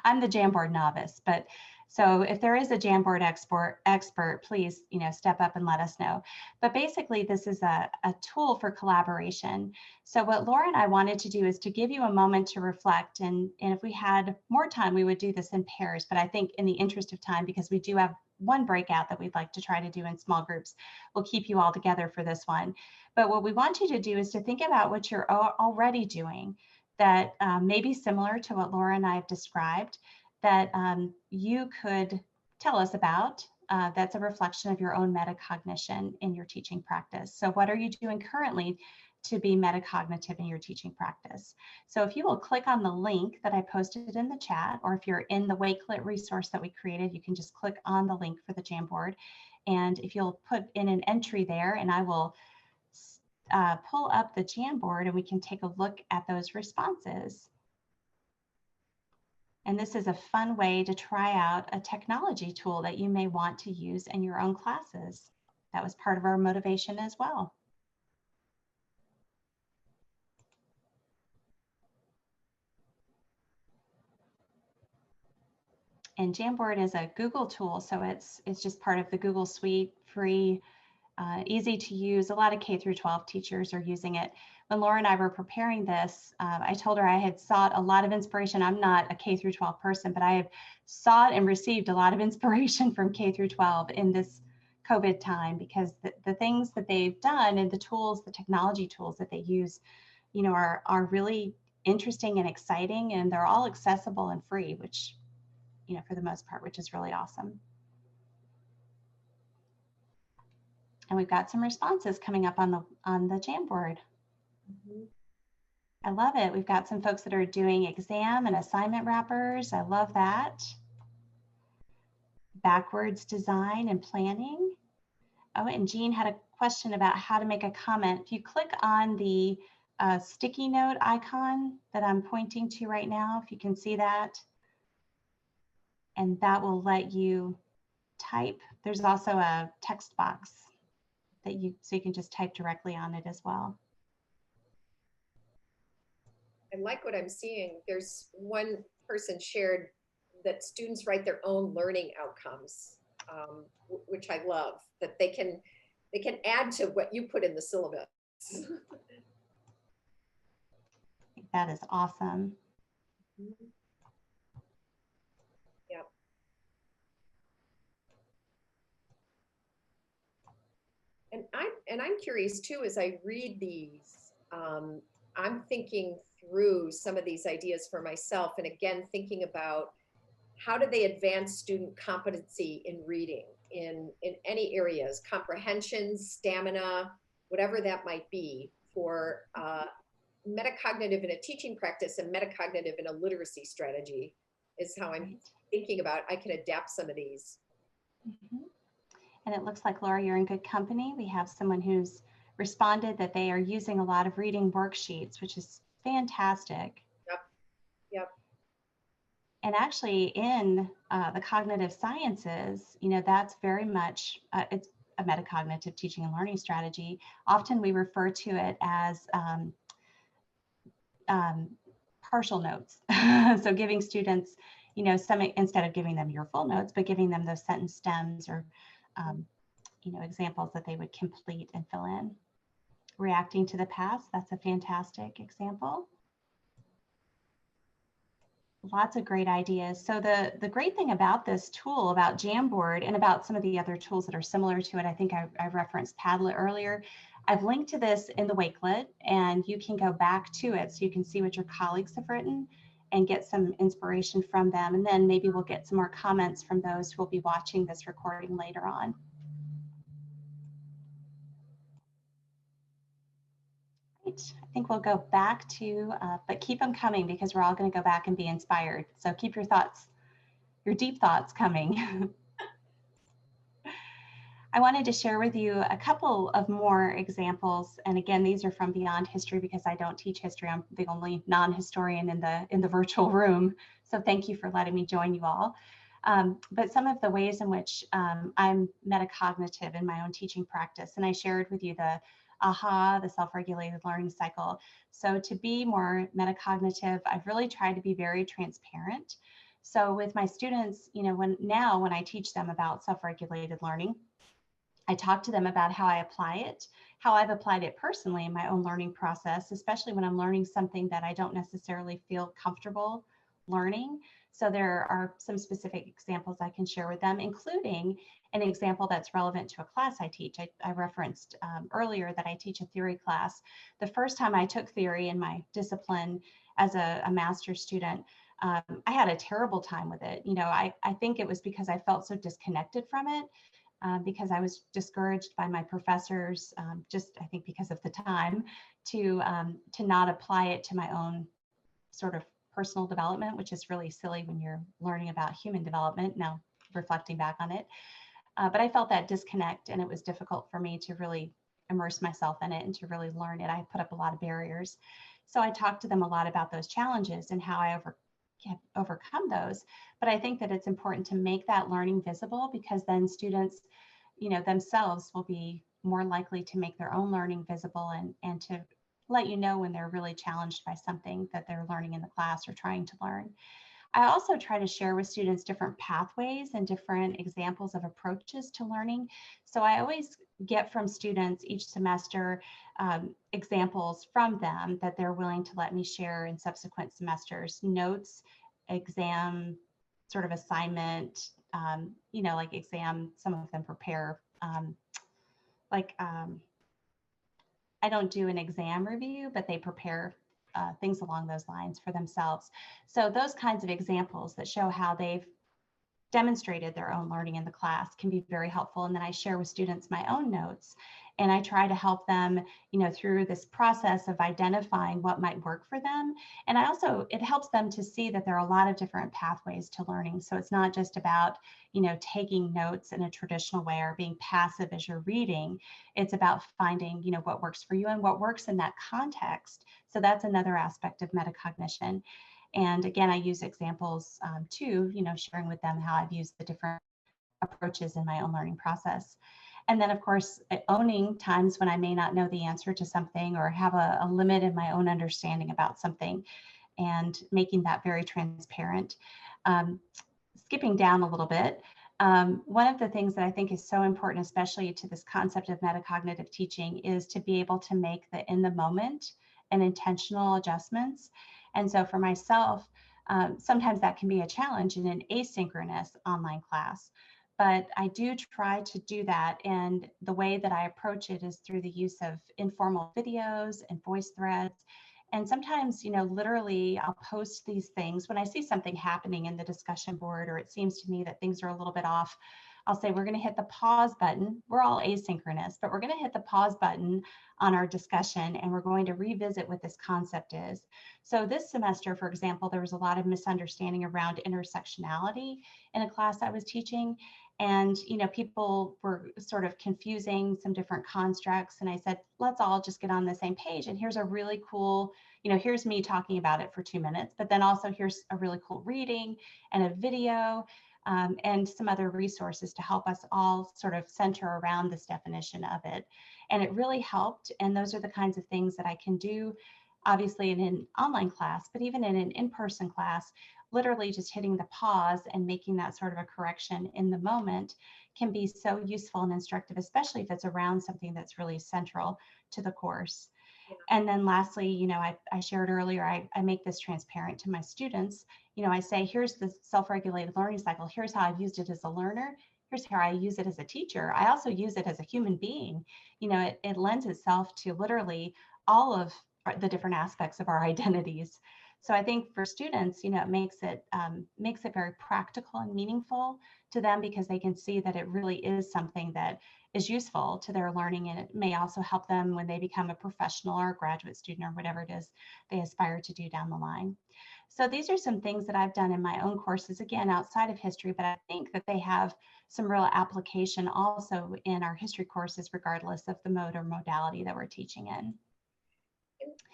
I'm the Jamboard novice, but so if there is a Jamboard expert, please, step up and let us know. But basically, this is a tool for collaboration. So what Laura and I wanted to do is to give you a moment to reflect, and if we had more time, we would do this in pairs. But I think in the interest of time, because we do have one breakout that we'd like to try to do in small groups, we'll keep you all together for this one. But what we want you to do is to think about what you're already doing that may be similar to what Laura and I have described, that you could tell us about. That's a reflection of your own metacognition in your teaching practice. So what are you doing currently to be metacognitive in your teaching practice? So if you will click on the link that I posted in the chat, or if you're in the Wakelet resource that we created, you can just click on the link for the Jamboard. And if you'll put in an entry there, and I will pull up the Jamboard and we can take a look at those responses. And this is a fun way to try out a technology tool that you may want to use in your own classes. That was part of our motivation as well. And Jamboard is a Google tool, so it's just part of the Google Suite, free, easy to use. A lot of K through 12 teachers are using it. When Laura and I were preparing this, I told her I had sought a lot of inspiration. I'm not a K through 12 person, but I have sought and received a lot of inspiration from K through 12 in this COVID time, because the things that they've done and the tools, the technology tools that they use, are really interesting and exciting, and they're all accessible and free, which, for the most part, which is really awesome. And we've got some responses coming up on the Jamboard. Mm-hmm. I love it. We've got some folks that are doing exam and assignment wrappers. I love that. Backwards design and planning. Oh, and Jean had a question about how to make a comment. If you click on the sticky note icon that I'm pointing to right now, if you can see that, and that will let you type. There's also a text box that so you can just type directly on it as well. I like what I'm seeing. There's one person shared that students write their own learning outcomes, which I love, that they can add to what you put in the syllabus. That is awesome. Yep. And I'm curious too, as I read these, I'm thinking through some of these ideas for myself, and again, thinking about how do they advance student competency in reading in any areas, comprehension, stamina, whatever that might be, for metacognitive in a teaching practice and metacognitive in a literacy strategy is how I'm thinking about I can adapt some of these. Mm-hmm. And it looks like, Laura, you're in good company. We have someone who's responded that they are using a lot of reading worksheets, which is fantastic. Yep. Yep. And actually in the cognitive sciences, that's very much, it's a metacognitive teaching and learning strategy. Often we refer to it as partial notes. So giving students, some, instead of giving them your full notes, but giving them those sentence stems or, examples that they would complete and fill in. Reacting to the past, that's a fantastic example. Lots of great ideas. So the great thing about this tool, about Jamboard, and about some of the other tools that are similar to it, I think I referenced Padlet earlier. I've linked to this in the Wakelet, and you can go back to it so you can see what your colleagues have written and get some inspiration from them. And then maybe we'll get some more comments from those who will be watching this recording later on. Great. I think we'll go back to, but keep them coming because we're all going to go back and be inspired. So keep your thoughts, your deep thoughts coming. I wanted to share with you a couple of more examples. And again, these are from beyond history because I don't teach history. I'm the only non-historian in the virtual room. So thank you for letting me join you all. But some of the ways in which I'm metacognitive in my own teaching practice, and I shared with you the AHA, the self-regulated learning cycle. So to be more metacognitive, I've really tried to be very transparent. So with my students, when I teach them about self-regulated learning, I talk to them about how I apply it, how I've applied it personally in my own learning process, especially when I'm learning something that I don't necessarily feel comfortable learning. So there are some specific examples I can share with them, including an example that's relevant to a class I teach. I referenced earlier that I teach a theory class. The first time I took theory in my discipline as a master's student, I had a terrible time with it. I think it was because I felt so disconnected from it. Because I was discouraged by my professors, just I think because of the time, to not apply it to my own sort of personal development, which is really silly when you're learning about human development, now reflecting back on it. But I felt that disconnect, and it was difficult for me to really immerse myself in it and to really learn it. I put up a lot of barriers. So I talked to them a lot about those challenges and how I overcome those. But I think that it's important to make that learning visible, because then students, themselves will be more likely to make their own learning visible and to let you know when they're really challenged by something that they're learning in the class or trying to learn. I also try to share with students different pathways and different examples of approaches to learning. So I always get from students each semester examples from them that they're willing to let me share in subsequent semesters, notes, exam, sort of assignment, like exam, some of them prepare, I don't do an exam review, but they prepare things along those lines for themselves. So those kinds of examples that show how they've demonstrated their own learning in the class can be very helpful. And then I share with students my own notes, and I try to help them, through this process of identifying what might work for them. And it helps them to see that there are a lot of different pathways to learning. So it's not just about, taking notes in a traditional way or being passive as you're reading. It's about finding, what works for you and what works in that context. So that's another aspect of metacognition. And again, I use examples too, sharing with them how I've used the different approaches in my own learning process. And then, of course, owning times when I may not know the answer to something or have a limit in my own understanding about something, and making that very transparent. Skipping down a little bit, one of the things that I think is so important, especially to this concept of metacognitive teaching, is to be able to make the in the moment and intentional adjustments. And so for myself, sometimes that can be a challenge in an asynchronous online class, but I do try to do that. And the way that I approach it is through the use of informal videos and voice threads. And sometimes, literally I'll post these things when I see something happening in the discussion board, or it seems to me that things are a little bit off. I'll say, we're going to hit the pause button. We're all asynchronous, but we're going to hit the pause button on our discussion, and we're going to revisit what this concept is. So this semester, for example, there was a lot of misunderstanding around intersectionality in a class I was teaching. And, people were sort of confusing some different constructs. And I said, let's all just get on the same page. And here's a really cool, here's me talking about it for 2 minutes, but then also here's a really cool reading and a video and some other resources to help us all sort of center around this definition of it. And it really helped. And those are the kinds of things that I can do, obviously in an online class, but even in an in-person class, literally just hitting the pause and making that sort of a correction in the moment can be so useful and instructive, especially if it's around something that's really central to the course. And then lastly, you know, I shared earlier, I make this transparent to my students. You know, I say, here's the self-regulated learning cycle. Here's how I've used it as a learner. Here's how I use it as a teacher. I also use it as a human being. You know, it lends itself to literally all of the different aspects of our identities. So I think for students, you know, it makes it very practical and meaningful to them because they can see that it really is something that is useful to their learning, and it may also help them when they become a professional or a graduate student or whatever it is they aspire to do down the line. So these are some things that I've done in my own courses, again, outside of history, but I think that they have some real application also in our history courses, regardless of the mode or modality that we're teaching in.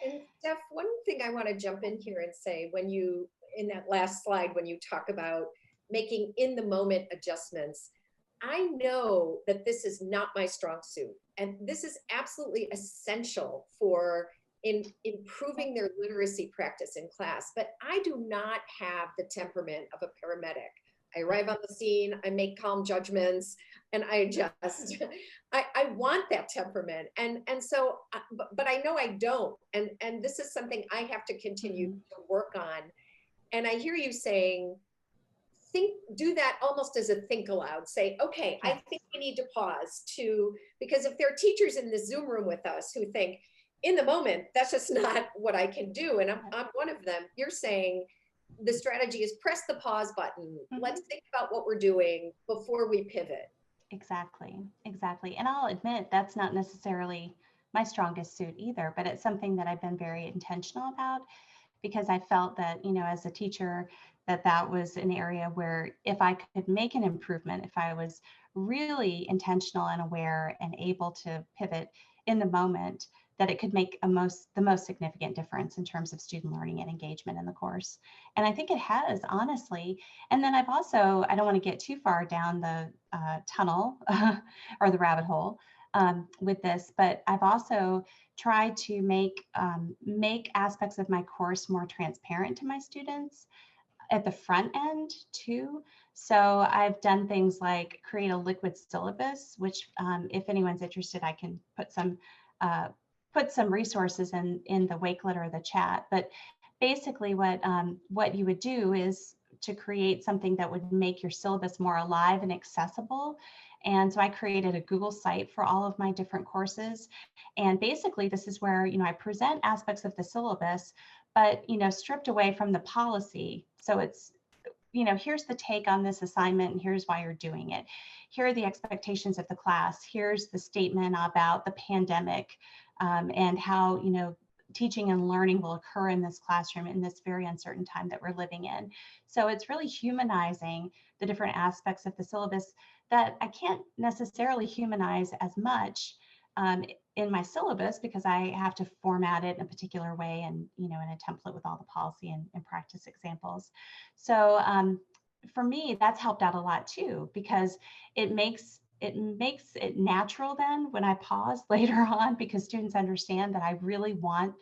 And Steph, one thing I want to jump in here and say, when you, in that last slide, when you talk about making in the moment adjustments, I know that this is not my strong suit. And this is absolutely essential for improving their literacy practice in class. But I do not have the temperament of a paramedic. I arrive on the scene, I make calm judgments, and I adjust. I want that temperament. And so, but I know I don't. And this is something I have to continue to work on. And I hear you saying, do that almost as a think aloud. Say, okay, I think we need to pause because if there are teachers in the Zoom room with us who think, in the moment, that's just not what I can do. And I'm one of them. You're saying the strategy is press the pause button. Let's think about what we're doing before we pivot. Exactly. And I'll admit that's not necessarily my strongest suit either, but it's something that I've been very intentional about because I felt that, you know, as a teacher, that was an area where if I could make an improvement, if I was really intentional and aware and able to pivot in the moment, that it could make the most significant difference in terms of student learning and engagement in the course. And I think it has, honestly. And then I've also, I don't want to get too far down the tunnel or the rabbit hole with this, but I've also tried to make aspects of my course more transparent to my students at the front end too. So I've done things like create a liquid syllabus, which if anyone's interested, I can put some resources in the Wakelet or the chat. But basically what you would do is to create something that would make your syllabus more alive and accessible. And so I created a Google site for all of my different courses. And basically this is where, you know, I present aspects of the syllabus, but, you know, stripped away from the policy. So it's, you know, here's the take on this assignment and here's why you're doing it. Here are the expectations of the class. Here's the statement about the pandemic and how, you know, teaching and learning will occur in this classroom in this very uncertain time that we're living in. So it's really humanizing the different aspects of the syllabus that I can't necessarily humanize as much in my syllabus because I have to format it in a particular way and, you know, in a template with all the policy and practice examples. So for me, that's helped out a lot too, because it makes it natural then when I pause later on, because students understand that I really want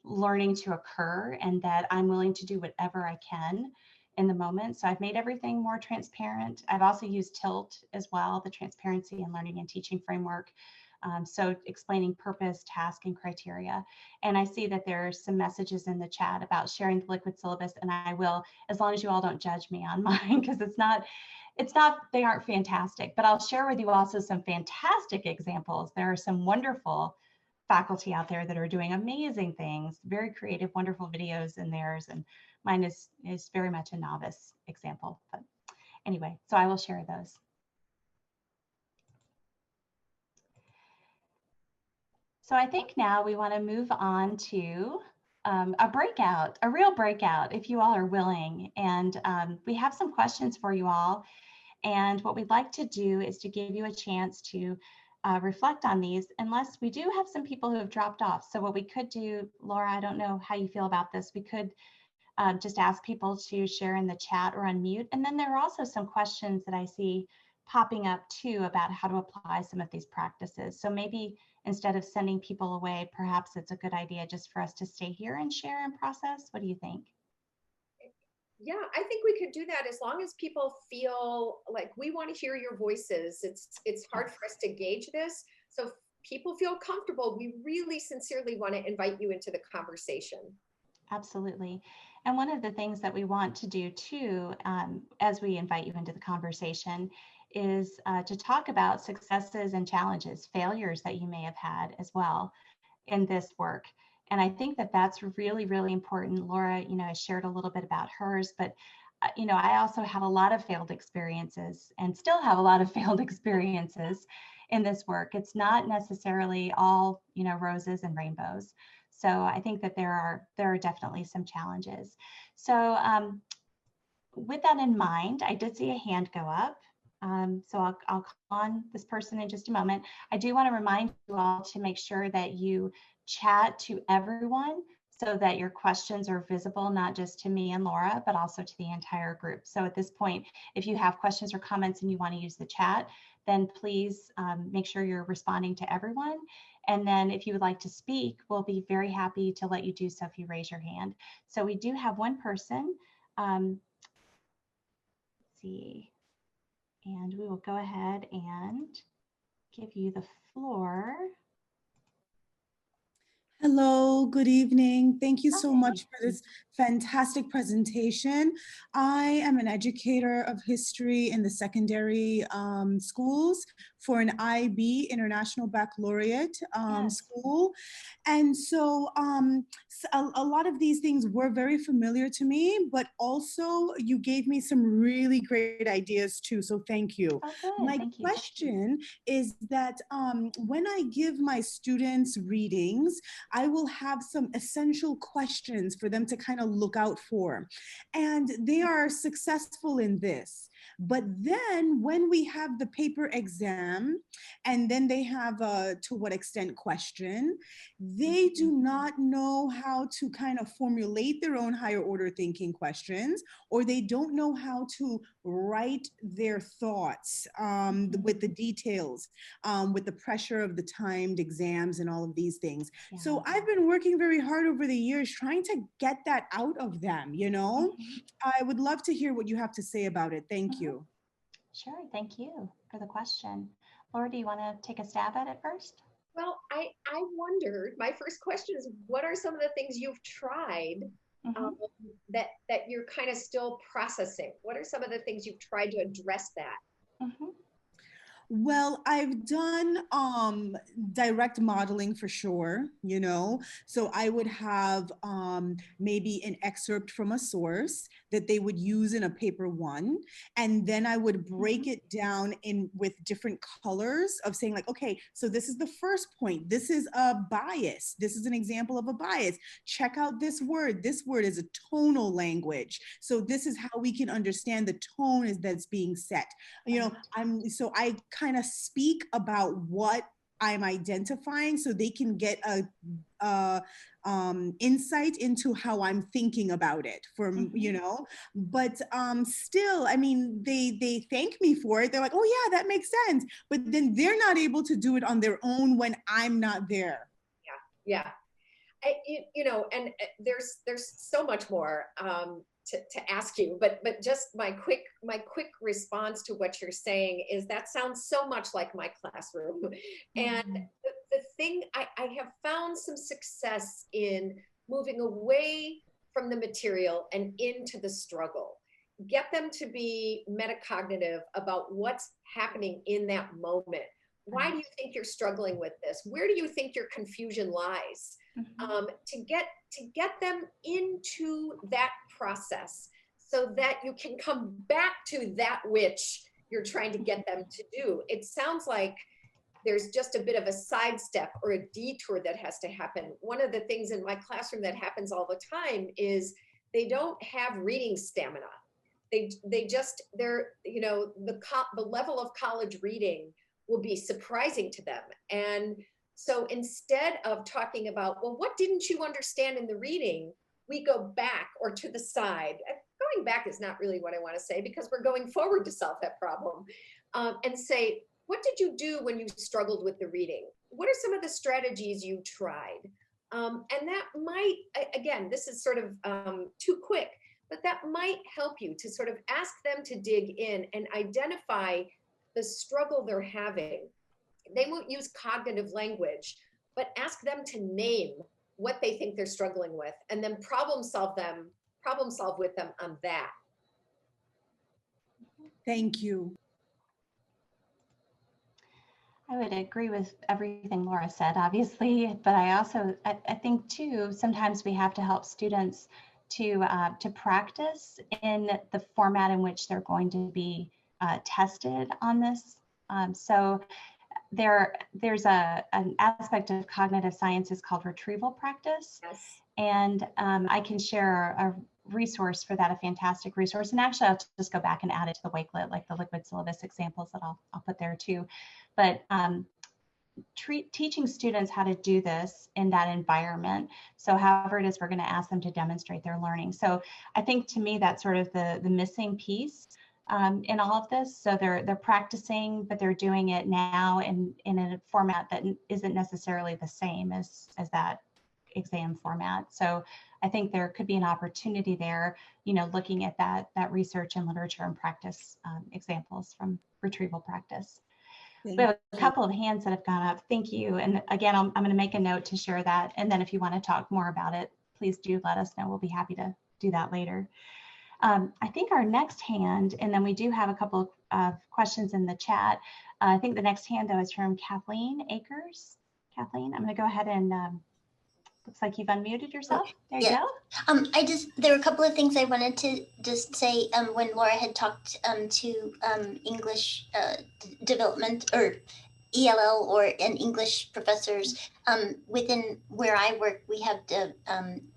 learning to occur and that I'm willing to do whatever I can in the moment. So I've made everything more transparent. I've also used TILT as well, the Transparency in Learning and Teaching Framework. So explaining purpose, task, and criteria. And I see that there's some messages in the chat about sharing the liquid syllabus, and I will, as long as you all don't judge me on mine, because they aren't fantastic, but I'll share with you also some fantastic examples. There are some wonderful faculty out there that are doing amazing things, very creative, wonderful videos in theirs, and mine is very much a novice example. But anyway, so I will share those. So I think now we want to move on to a real breakout, if you all are willing. And we have some questions for you all. And what we'd like to do is to give you a chance to reflect on these, unless we do have some people who have dropped off. So what we could do, Laura, I don't know how you feel about this. We could just ask people to share in the chat or unmute. And then there are also some questions that I see popping up too about how to apply some of these practices. So maybe instead of sending people away, perhaps it's a good idea just for us to stay here and share and process. What do you think? Yeah, I think we could do that as long as people feel like we want to hear your voices. It's hard for us to gauge this. So if people feel comfortable, we really sincerely want to invite you into the conversation. Absolutely. And one of the things that we want to do too, as we invite you into the conversation, is to talk about successes and challenges, failures that you may have had as well in this work. And I think that that's really, really important. Laura, I shared a little bit about hers, but I also have a lot of failed experiences and still have a lot of failed experiences in this work. It's not necessarily all, roses and rainbows. So I think that there are definitely some challenges. So with that in mind, I did see a hand go up. So I'll call on this person in just a moment. I do want to remind you all to make sure that you chat to everyone so that your questions are visible, not just to me and Laura, but also to the entire group. So at this point, if you have questions or comments and you want to use the chat, then please make sure you're responding to everyone. And then if you would like to speak, we'll be very happy to let you do so if you raise your hand. So we do have one person. Let's see. And we will go ahead and give you the floor. Hello, good evening. Thank you so much for this fantastic presentation. I am an educator of history in the secondary schools for an IB, International Baccalaureate school. And so a lot of these things were very familiar to me, but also you gave me some really great ideas too, so thank you. My question is that when I give my students readings, I will have some essential questions for them to kind of look out for. And they are successful in this. But then when we have the paper exam, and then they have a to what extent question, they do not know how to kind of formulate their own higher order thinking questions, or they don't know how to write their thoughts with the details, with the pressure of the timed exams and all of these things. Yeah. So I've been working very hard over the years trying to get that out of them, I would love to hear what you have to say about it. Thank you. Sure, thank you for the question. Laura, do you want to take a stab at it first? Well, I wondered, my first question is, what are some of the things you've tried that you're kind of still processing? What are some of the things you've tried to address that? Well, I've done direct modeling for sure, so I would have maybe an excerpt from a source that they would use in a paper one, and then I would break it down with different colors of saying like, okay, so this is the first point, this is a bias, this is an example of a bias, check out this word is a tonal language, so this is how we can understand the tone that's being set. So I kind of speak about what I'm identifying so they can get a insight into how I'm thinking about it but still, I mean, they thank me for it. They're like, oh yeah, that makes sense. But then they're not able to do it on their own when I'm not there. Yeah. And there's so much more to ask you, but just my quick response to what you're saying is that sounds so much like my classroom. And the thing I have found some success in moving away from the material and into the struggle. Get them to be metacognitive about what's happening in that moment. Why do you think you're struggling with this? Where do you think your confusion lies? To get them into that process so that you can come back to that which you're trying to get them to do. It sounds like there's just a bit of a sidestep or a detour that has to happen. One of the things in my classroom that happens all the time is they don't have reading stamina. The level of college reading will be surprising to them. And so instead of talking about, well, what didn't you understand in the reading? we go back or to the side. Going back is not really what I want to say, because we're going forward to solve that problem, and say, what did you do when you struggled with the reading? What are some of the strategies you tried? And that might, again, this is sort of too quick, but that might help you to sort of ask them to dig in and identify the struggle they're having. They won't use cognitive language, but ask them to name what they think they're struggling with, and then problem solve with them on that. Thank you. I would agree with everything Laura said, obviously, but I think too, sometimes we have to help students to practice in the format in which they're going to be tested on this. So there's an aspect of cognitive sciences called retrieval practice. Yes. And I can share a resource for that, a fantastic resource. And actually, I'll just go back and add it to the Wakelet, like the liquid syllabus examples that I'll put there too. But teaching students how to do this in that environment. So however it is, we're going to ask them to demonstrate their learning. So I think to me, that's sort of the missing piece in all of this. So they're practicing, but they're doing it now in a format that isn't necessarily the same as that exam format. So I think there could be an opportunity there, looking at that research and literature and practice examples from retrieval practice. We have a couple of hands that have gone up. Thank you. And again, I'm going to make a note to share that. And then if you want to talk more about it, please do let us know. We'll be happy to do that later. I think our next hand, and then we do have a couple of questions in the chat. I think the next hand though is from Kathleen Akers. Kathleen, I'm going to go ahead and looks like you've unmuted yourself. There you go. There were a couple of things I wanted to just say when Laura had talked to English development or ELL or English professors. Within where I work, we have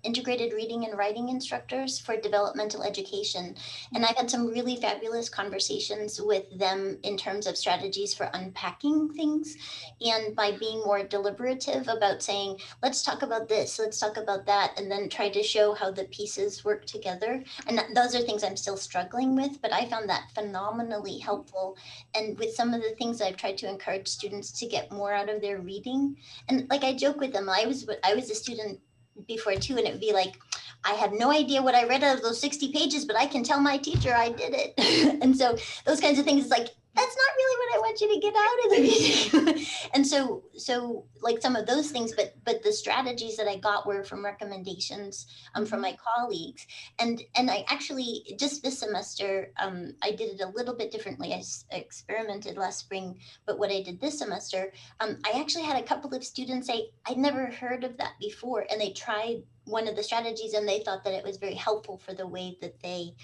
integrated reading and writing instructors for developmental education. And I've had some really fabulous conversations with them in terms of strategies for unpacking things. And by being more deliberative about saying, let's talk about this, let's talk about that, and then try to show how the pieces work together. And those are things I'm still struggling with, but I found that phenomenally helpful. And with some of the things I've tried to encourage students to get more out of their reading. And like I joke with them, I was a student before too, and it would be like, I have no idea what I read out of those 60 pages, but I can tell my teacher I did it. And so those kinds of things, it's like, that's not really what I want you to get out of the reading. And so like some of those things, but the strategies that I got were from recommendations from my colleagues. And I actually, just this semester, I did it a little bit differently. I experimented last spring, but what I did this semester, I actually had a couple of students say, I'd never heard of that before. And they tried one of the strategies and they thought that it was very helpful for the way that they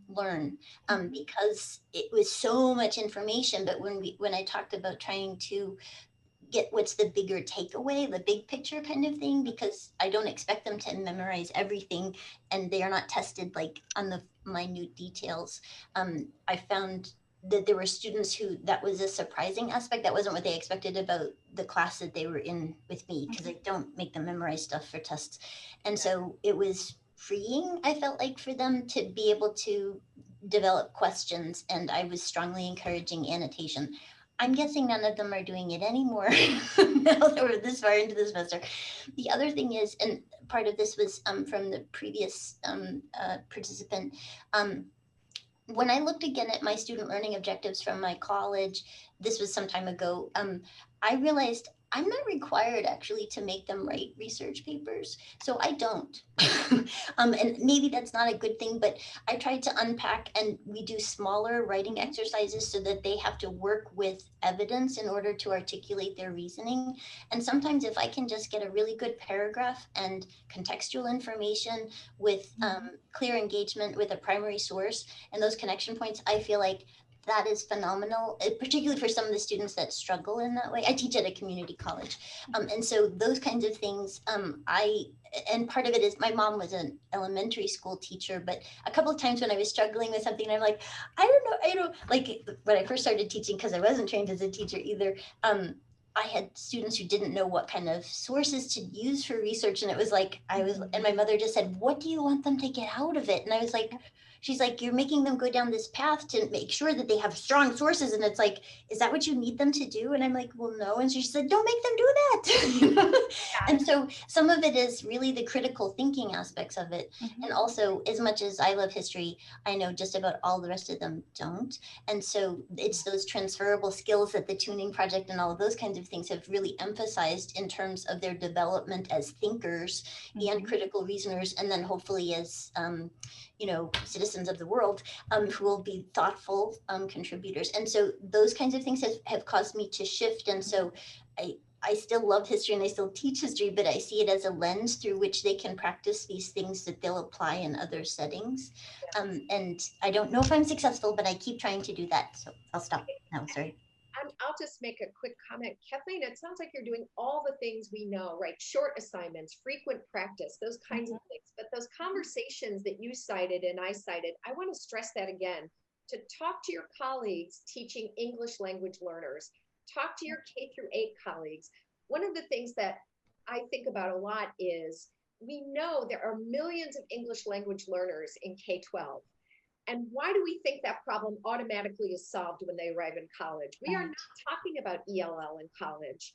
learn, because it was so much information. But when I talked about trying to get what's the bigger takeaway, the big picture kind of thing, because I don't expect them to memorize everything and they are not tested like on the minute details. I found that there were students who that was a surprising aspect. That wasn't what they expected about the class that they were in with me, because I don't make them memorize stuff for tests. And so it was freeing, I felt like, for them to be able to develop questions, and I was strongly encouraging annotation. I'm guessing none of them are doing it anymore now that we're this far into the semester. The other thing is, and part of this was from the previous participant, when I looked again at my student learning objectives from my college, this was some time ago, I realized I'm not required actually to make them write research papers. So I don't. And maybe that's not a good thing, but I tried to unpack, and we do smaller writing exercises so that they have to work with evidence in order to articulate their reasoning. And sometimes if I can just get a really good paragraph and contextual information with clear engagement with a primary source and those connection points, I feel like that is phenomenal, particularly for some of the students that struggle in that way. I teach at a community college. And so those kinds of things, and part of it is my mom was an elementary school teacher, but a couple of times when I was struggling with something, I'm like, I don't know, like when I first started teaching, because I wasn't trained as a teacher either, I had students who didn't know what kind of sources to use for research. And it was like, and my mother just said, what do you want them to get out of it? And I was like, she's like, you're making them go down this path to make sure that they have strong sources. And it's like, is that what you need them to do? And I'm like, well, no. And she said, don't make them do that. And so some of it is really the critical thinking aspects of it. And also, as much as I love history, I know just about all the rest of them don't. And so it's those transferable skills that the Tuning Project and all of those kinds of things have really emphasized in terms of their development as thinkers and critical reasoners, and then hopefully as citizens of the world who will be thoughtful contributors. And so those kinds of things have caused me to shift. And so I still love history and I still teach history, but I see it as a lens through which they can practice these things that they'll apply in other settings. And I don't know if I'm successful, but I keep trying to do that. So I'll stop now, sorry. I'll just make a quick comment. Kathleen, it sounds like you're doing all the things we know, right? Short assignments, frequent practice, those kinds of things. But those conversations that you cited and I cited, I want to stress that again, to talk to your colleagues teaching English language learners, talk to your K through 8 colleagues. One of the things that I think about a lot is we know there are millions of English language learners in K-12. And why do we think that problem automatically is solved when they arrive in college? We are not talking about ELL in college.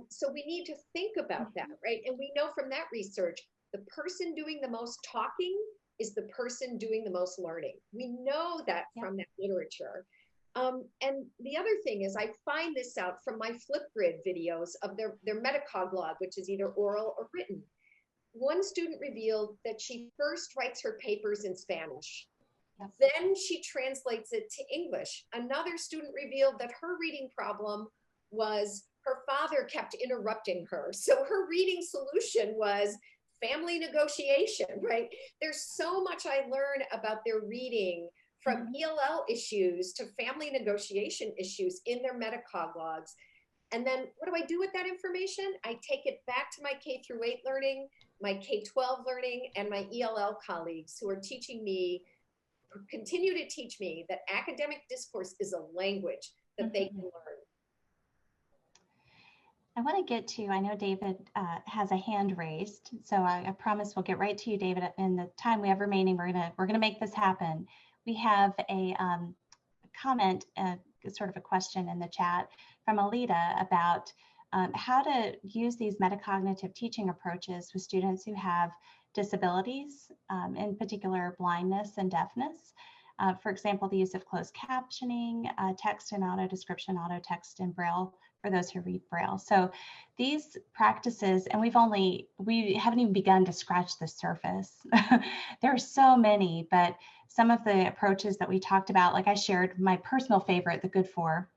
So we need to think about that, right? And we know from that research, the person doing the most talking is the person doing the most learning. We know that from that literature. And the other thing is I find this out from my Flipgrid videos of their Metacog log, which is either oral or written. One student revealed that she first writes her papers in Spanish. Then she translates it to English. Another student revealed that her reading problem was her father kept interrupting her. So her reading solution was family negotiation, right? There's so much I learn about their reading, from ELL issues to family negotiation issues in their Metacog logs. And then what do I do with that information? I take it back to my K through 8 learning, my K-12 learning, and my ELL colleagues who are teaching me, continue to teach me that academic discourse is a language that they can learn. I want to get to, I know David has a hand raised, so I promise we'll get right to you, David. In the time we have remaining, we're gonna make this happen. We have a comment, sort of a question in the chat from Alita about how to use these metacognitive teaching approaches with students who have disabilities, in particular blindness and deafness. For example, the use of closed captioning, text and auto description, auto text and Braille for those who read Braille. So these practices, and we haven't even begun to scratch the surface. There are so many, but some of the approaches that we talked about, like I shared my personal favorite, the Good For.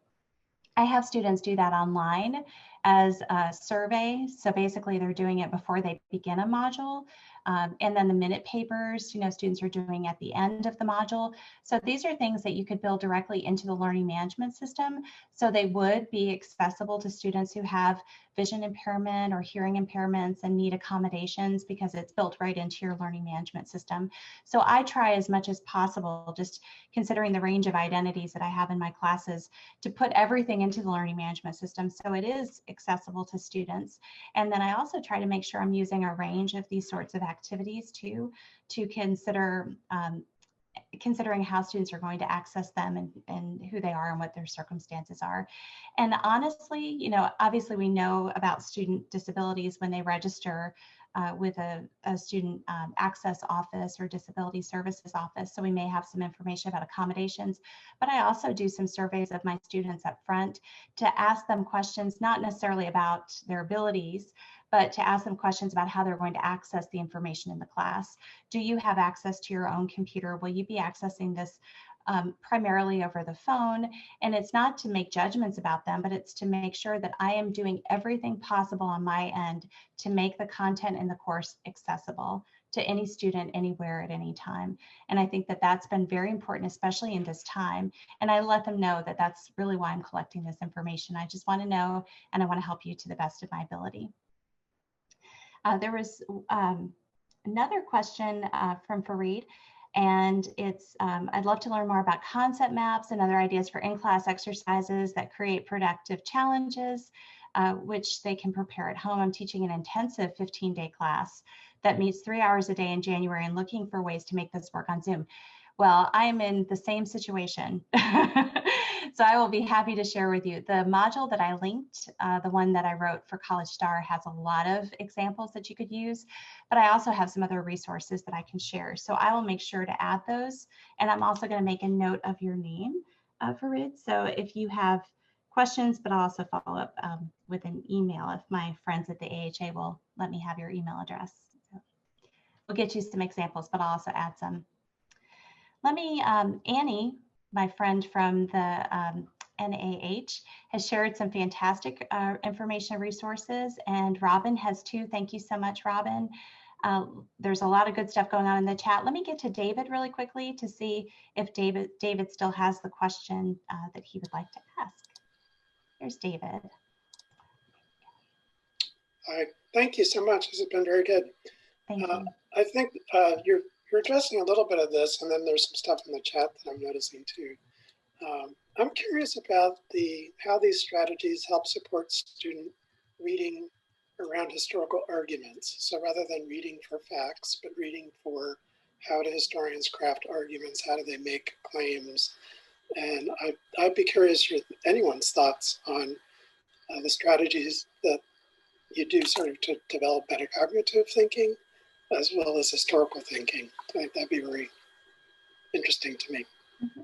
I have students do that online as a survey. So basically they're doing it before they begin a module. And then the minute papers, students are doing at the end of the module. So these are things that you could build directly into the learning management system. So they would be accessible to students who have vision impairment or hearing impairments and need accommodations, because it's built right into your learning management system. So I try as much as possible, just considering the range of identities that I have in my classes, to put everything into the learning management system so it is accessible to students. And then I also try to make sure I'm using a range of these sorts of activities too, to consider considering how students are going to access them and who they are and what their circumstances are. And honestly, obviously we know about student disabilities when they register with a student access office or disability services office. So we may have some information about accommodations, but I also do some surveys of my students up front to ask them questions, not necessarily about their abilities, but to ask them questions about how they're going to access the information in the class. Do you have access to your own computer? Will you be accessing this primarily over the phone? And it's not to make judgments about them, but it's to make sure that I am doing everything possible on my end to make the content in the course accessible to any student anywhere at any time. And I think that that's been very important, especially in this time. And I let them know that that's really why I'm collecting this information. I just want to know, and I want to help you to the best of my ability. There was another question from Fareed. And it's, I'd love to learn more about concept maps and other ideas for in-class exercises that create productive challenges, which they can prepare at home. I'm teaching an intensive 15-day class that meets 3 hours a day in January and looking for ways to make this work on Zoom. Well, I'm in the same situation. So I will be happy to share with you. The module that I linked, the one that I wrote for College Star, has a lot of examples that you could use, but I also have some other resources that I can share. So I will make sure to add those. And I'm also going to make a note of your name, Farid. So if you have questions, but I'll also follow up with an email if my friends at the AHA will let me have your email address. So we'll get you some examples, but I'll also add some. Let me, Annie, my friend from the NAH, has shared some fantastic information and resources, and Robin has too. Thank you so much, Robin. There's a lot of good stuff going on in the chat. Let me get to David really quickly to see if David still has the question that he would like to ask. Here's David. Thank you so much. This has been very good. Thank you. I think you're addressing a little bit of this, and then there's some stuff in the chat that I'm noticing too. I'm curious about how these strategies help support student reading around historical arguments. So rather than reading for facts, but reading for how do historians craft arguments, how do they make claims? And I'd be curious for anyone's thoughts on the strategies that you do sort of to develop metacognitive thinking as well as historical thinking. I think that'd be very interesting to me. Mm-hmm.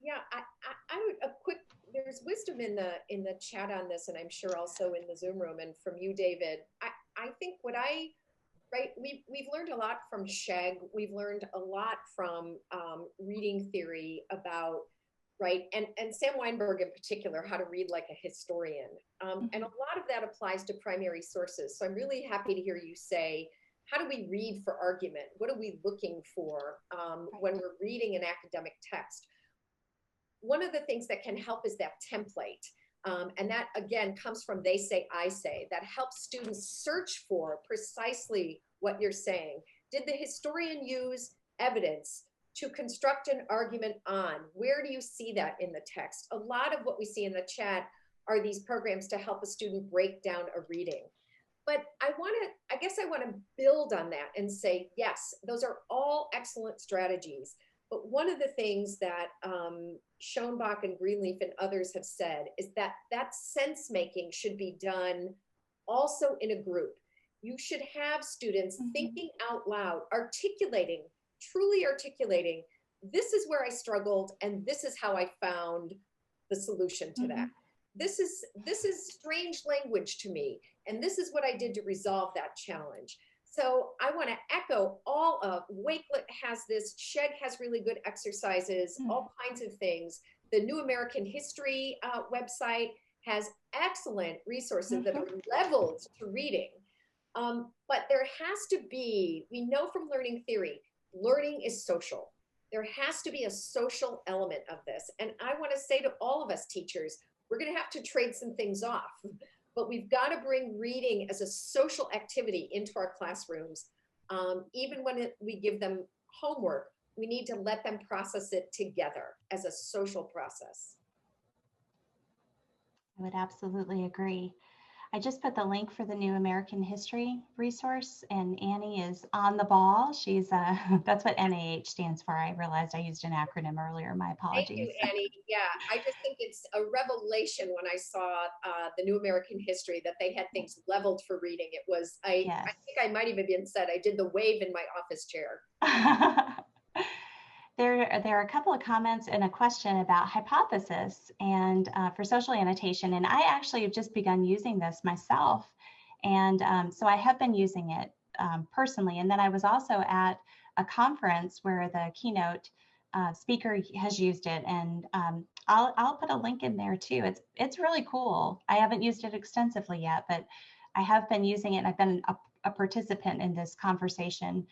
Yeah, I would there's wisdom in the chat on this, and I'm sure also in the Zoom room, and from you, David. I think we've learned a lot from Sheg. We've learned a lot from reading theory about, right, and Sam Weinberg in particular, how to read like a historian. And a lot of that applies to primary sources. So I'm really happy to hear you say, how do we read for argument? What are we looking for when we're reading an academic text? One of the things that can help is that template. And that, again, comes from they say, I say. That helps students search for precisely what you're saying. Did the historian use evidence to construct an argument on? Where do you see that in the text? A lot of what we see in the chat are these programs to help a student break down a reading. But I guess I want to build on that and say, yes, those are all excellent strategies. But one of the things that Schoenbach and Greenleaf and others have said is that that sense making should be done also in a group. You should have students thinking out loud, truly articulating, this is where I struggled and this is how I found the solution to that. This is strange language to me, and this is what I did to resolve that challenge. So I want to echo all of Wakelet has this, Sheg has really good exercises, all kinds of things. The New American History website has excellent resources that are leveled to reading. But there has to be, we know from learning theory, learning is social. There has to be a social element of this. And I want to say to all of us teachers, we're going to have to trade some things off. But we've got to bring reading as a social activity into our classrooms. Even when we give them homework, we need to let them process it together as a social process. I would absolutely agree. I just put the link for the New American History resource, and Annie is on the ball. She's that's what NAH stands for. I realized I used an acronym earlier. My apologies. Thank you, Annie. Yeah, I just think it's a revelation when I saw the New American History that they had things leveled for reading. It was, I think I might have even said I did the wave in my office chair. There are a couple of comments and a question about hypothesis and for social annotation. And I actually have just begun using this myself. And so I have been using it personally. And then I was also at a conference where the keynote speaker has used it. And I'll put a link in there too. It's really cool. I haven't used it extensively yet, but I have been using it. And I've been a participant in this conversation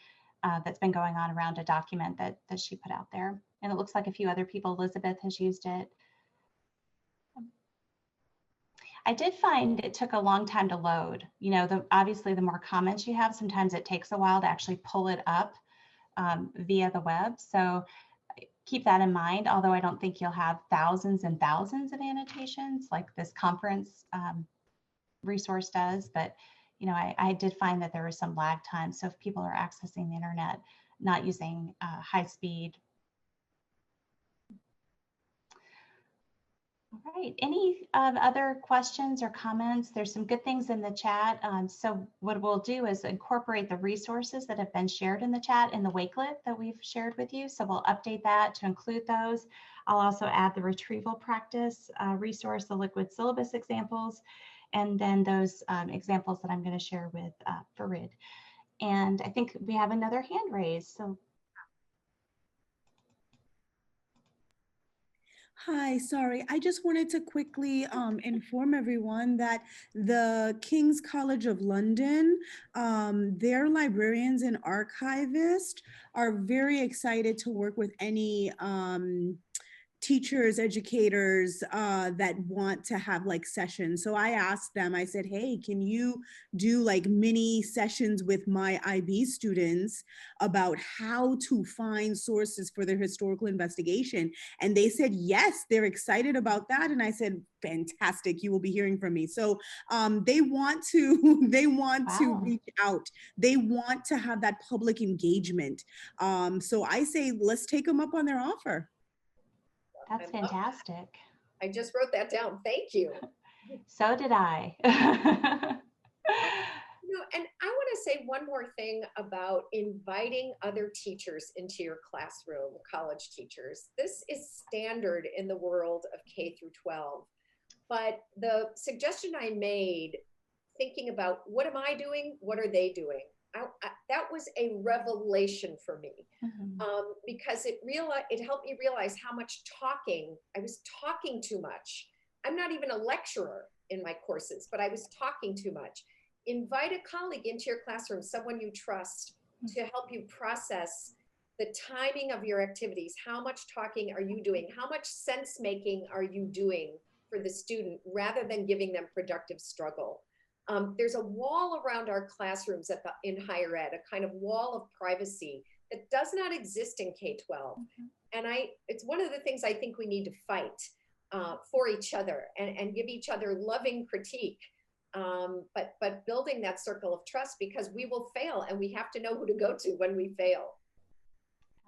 that's been going on around a document that she put out there. And it looks like a few other people, Elizabeth has used it. I did find it took a long time to load. You know, obviously the more comments you have, sometimes it takes a while to actually pull it up via the web. So keep that in mind, although I don't think you'll have thousands and thousands of annotations like this conference resource does. But, you know, I did find that there was some lag time. So if people are accessing the internet, not using high speed. All right, any other questions or comments? There's some good things in the chat. So what we'll do is incorporate the resources that have been shared in the chat in the Wakelet that we've shared with you. So we'll update that to include those. I'll also add the retrieval practice resource, the liquid syllabus examples, and then those examples that I'm going to share with Farid. And I think we have another hand raised. So hi, sorry. I just wanted to quickly inform everyone that the King's College of London, their librarians and archivists are very excited to work with any teachers, educators that want to have like sessions. So I asked them, I said, hey, can you do like mini sessions with my IB students about how to find sources for their historical investigation? And they said, yes, they're excited about that. And I said, fantastic, you will be hearing from me. So they want to, to reach out. They want to have that public engagement. So I say, let's take them up on their offer. That's fantastic. I just wrote that down. Thank you. So did I. You know, and I want to say one more thing about inviting other teachers into your classroom, college teachers. This is standard in the world of K through 12. But the suggestion I made, thinking about what am I doing? What are they doing? That was a revelation for me, because it helped me realize how much talking, I was talking too much. I'm not even a lecturer in my courses, but I was talking too much. Invite a colleague into your classroom, someone you trust, to help you process the timing of your activities. How much talking are you doing? How much sense making are you doing for the student rather than giving them productive struggle? There's a wall around our classrooms in higher ed, a kind of wall of privacy that does not exist in K-12. And it's one of the things I think we need to fight for each other and give each other loving critique, but building that circle of trust, because we will fail and we have to know who to go to when we fail.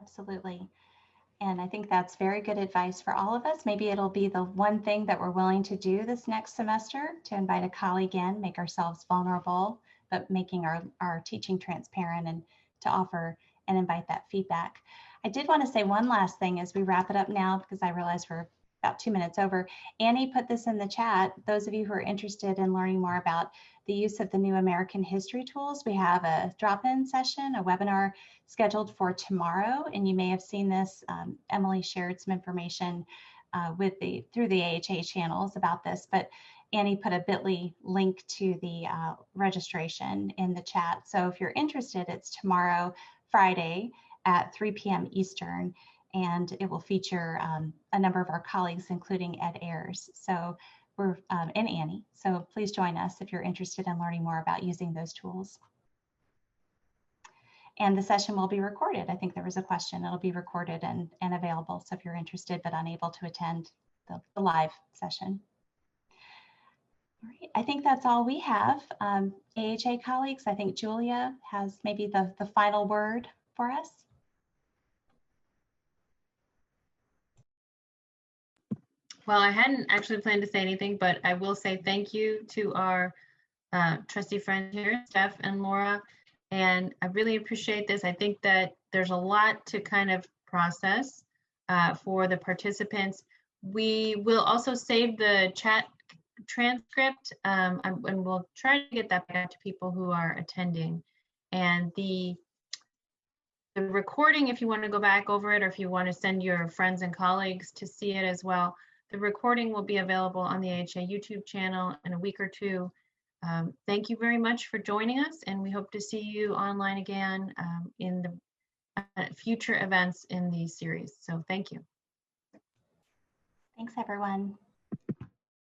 Absolutely. And I think that's very good advice for all of us. Maybe it'll be the one thing that we're willing to do this next semester, to invite a colleague in, make ourselves vulnerable, but making our teaching transparent, and to offer and invite that feedback. I did want to say one last thing as we wrap it up now, because I realize we're about 2 minutes over. Annie put this in the chat. Those of you who are interested in learning more about the use of the new American history tools, we have a drop-in session, a webinar scheduled for tomorrow. And you may have seen this. Emily shared some information through the AHA channels about this, but Annie put a bit.ly link to the registration in the chat. So if you're interested, it's tomorrow, Friday at 3 p.m. Eastern. And it will feature a number of our colleagues, including Ed Ayers. So and Annie. So please join us if you're interested in learning more about using those tools. And the session will be recorded. I think there was a question. It'll be recorded and available. So if you're interested but unable to attend the live session. All right, I think that's all we have. AHA colleagues, I think Julia has maybe the final word for us. Well, I hadn't actually planned to say anything, but I will say thank you to our trustee friends here, Steph and Laura. And I really appreciate this. I think that there's a lot to kind of process for the participants. We will also save the chat transcript and we'll try to get that back to people who are attending. And the recording, if you want to go back over it, or if you want to send your friends and colleagues to see it as well, the recording will be available on the AHA YouTube channel in a week or two. Thank you very much for joining us, and we hope to see you online again in the future events in the series. So thank you. Thanks, everyone.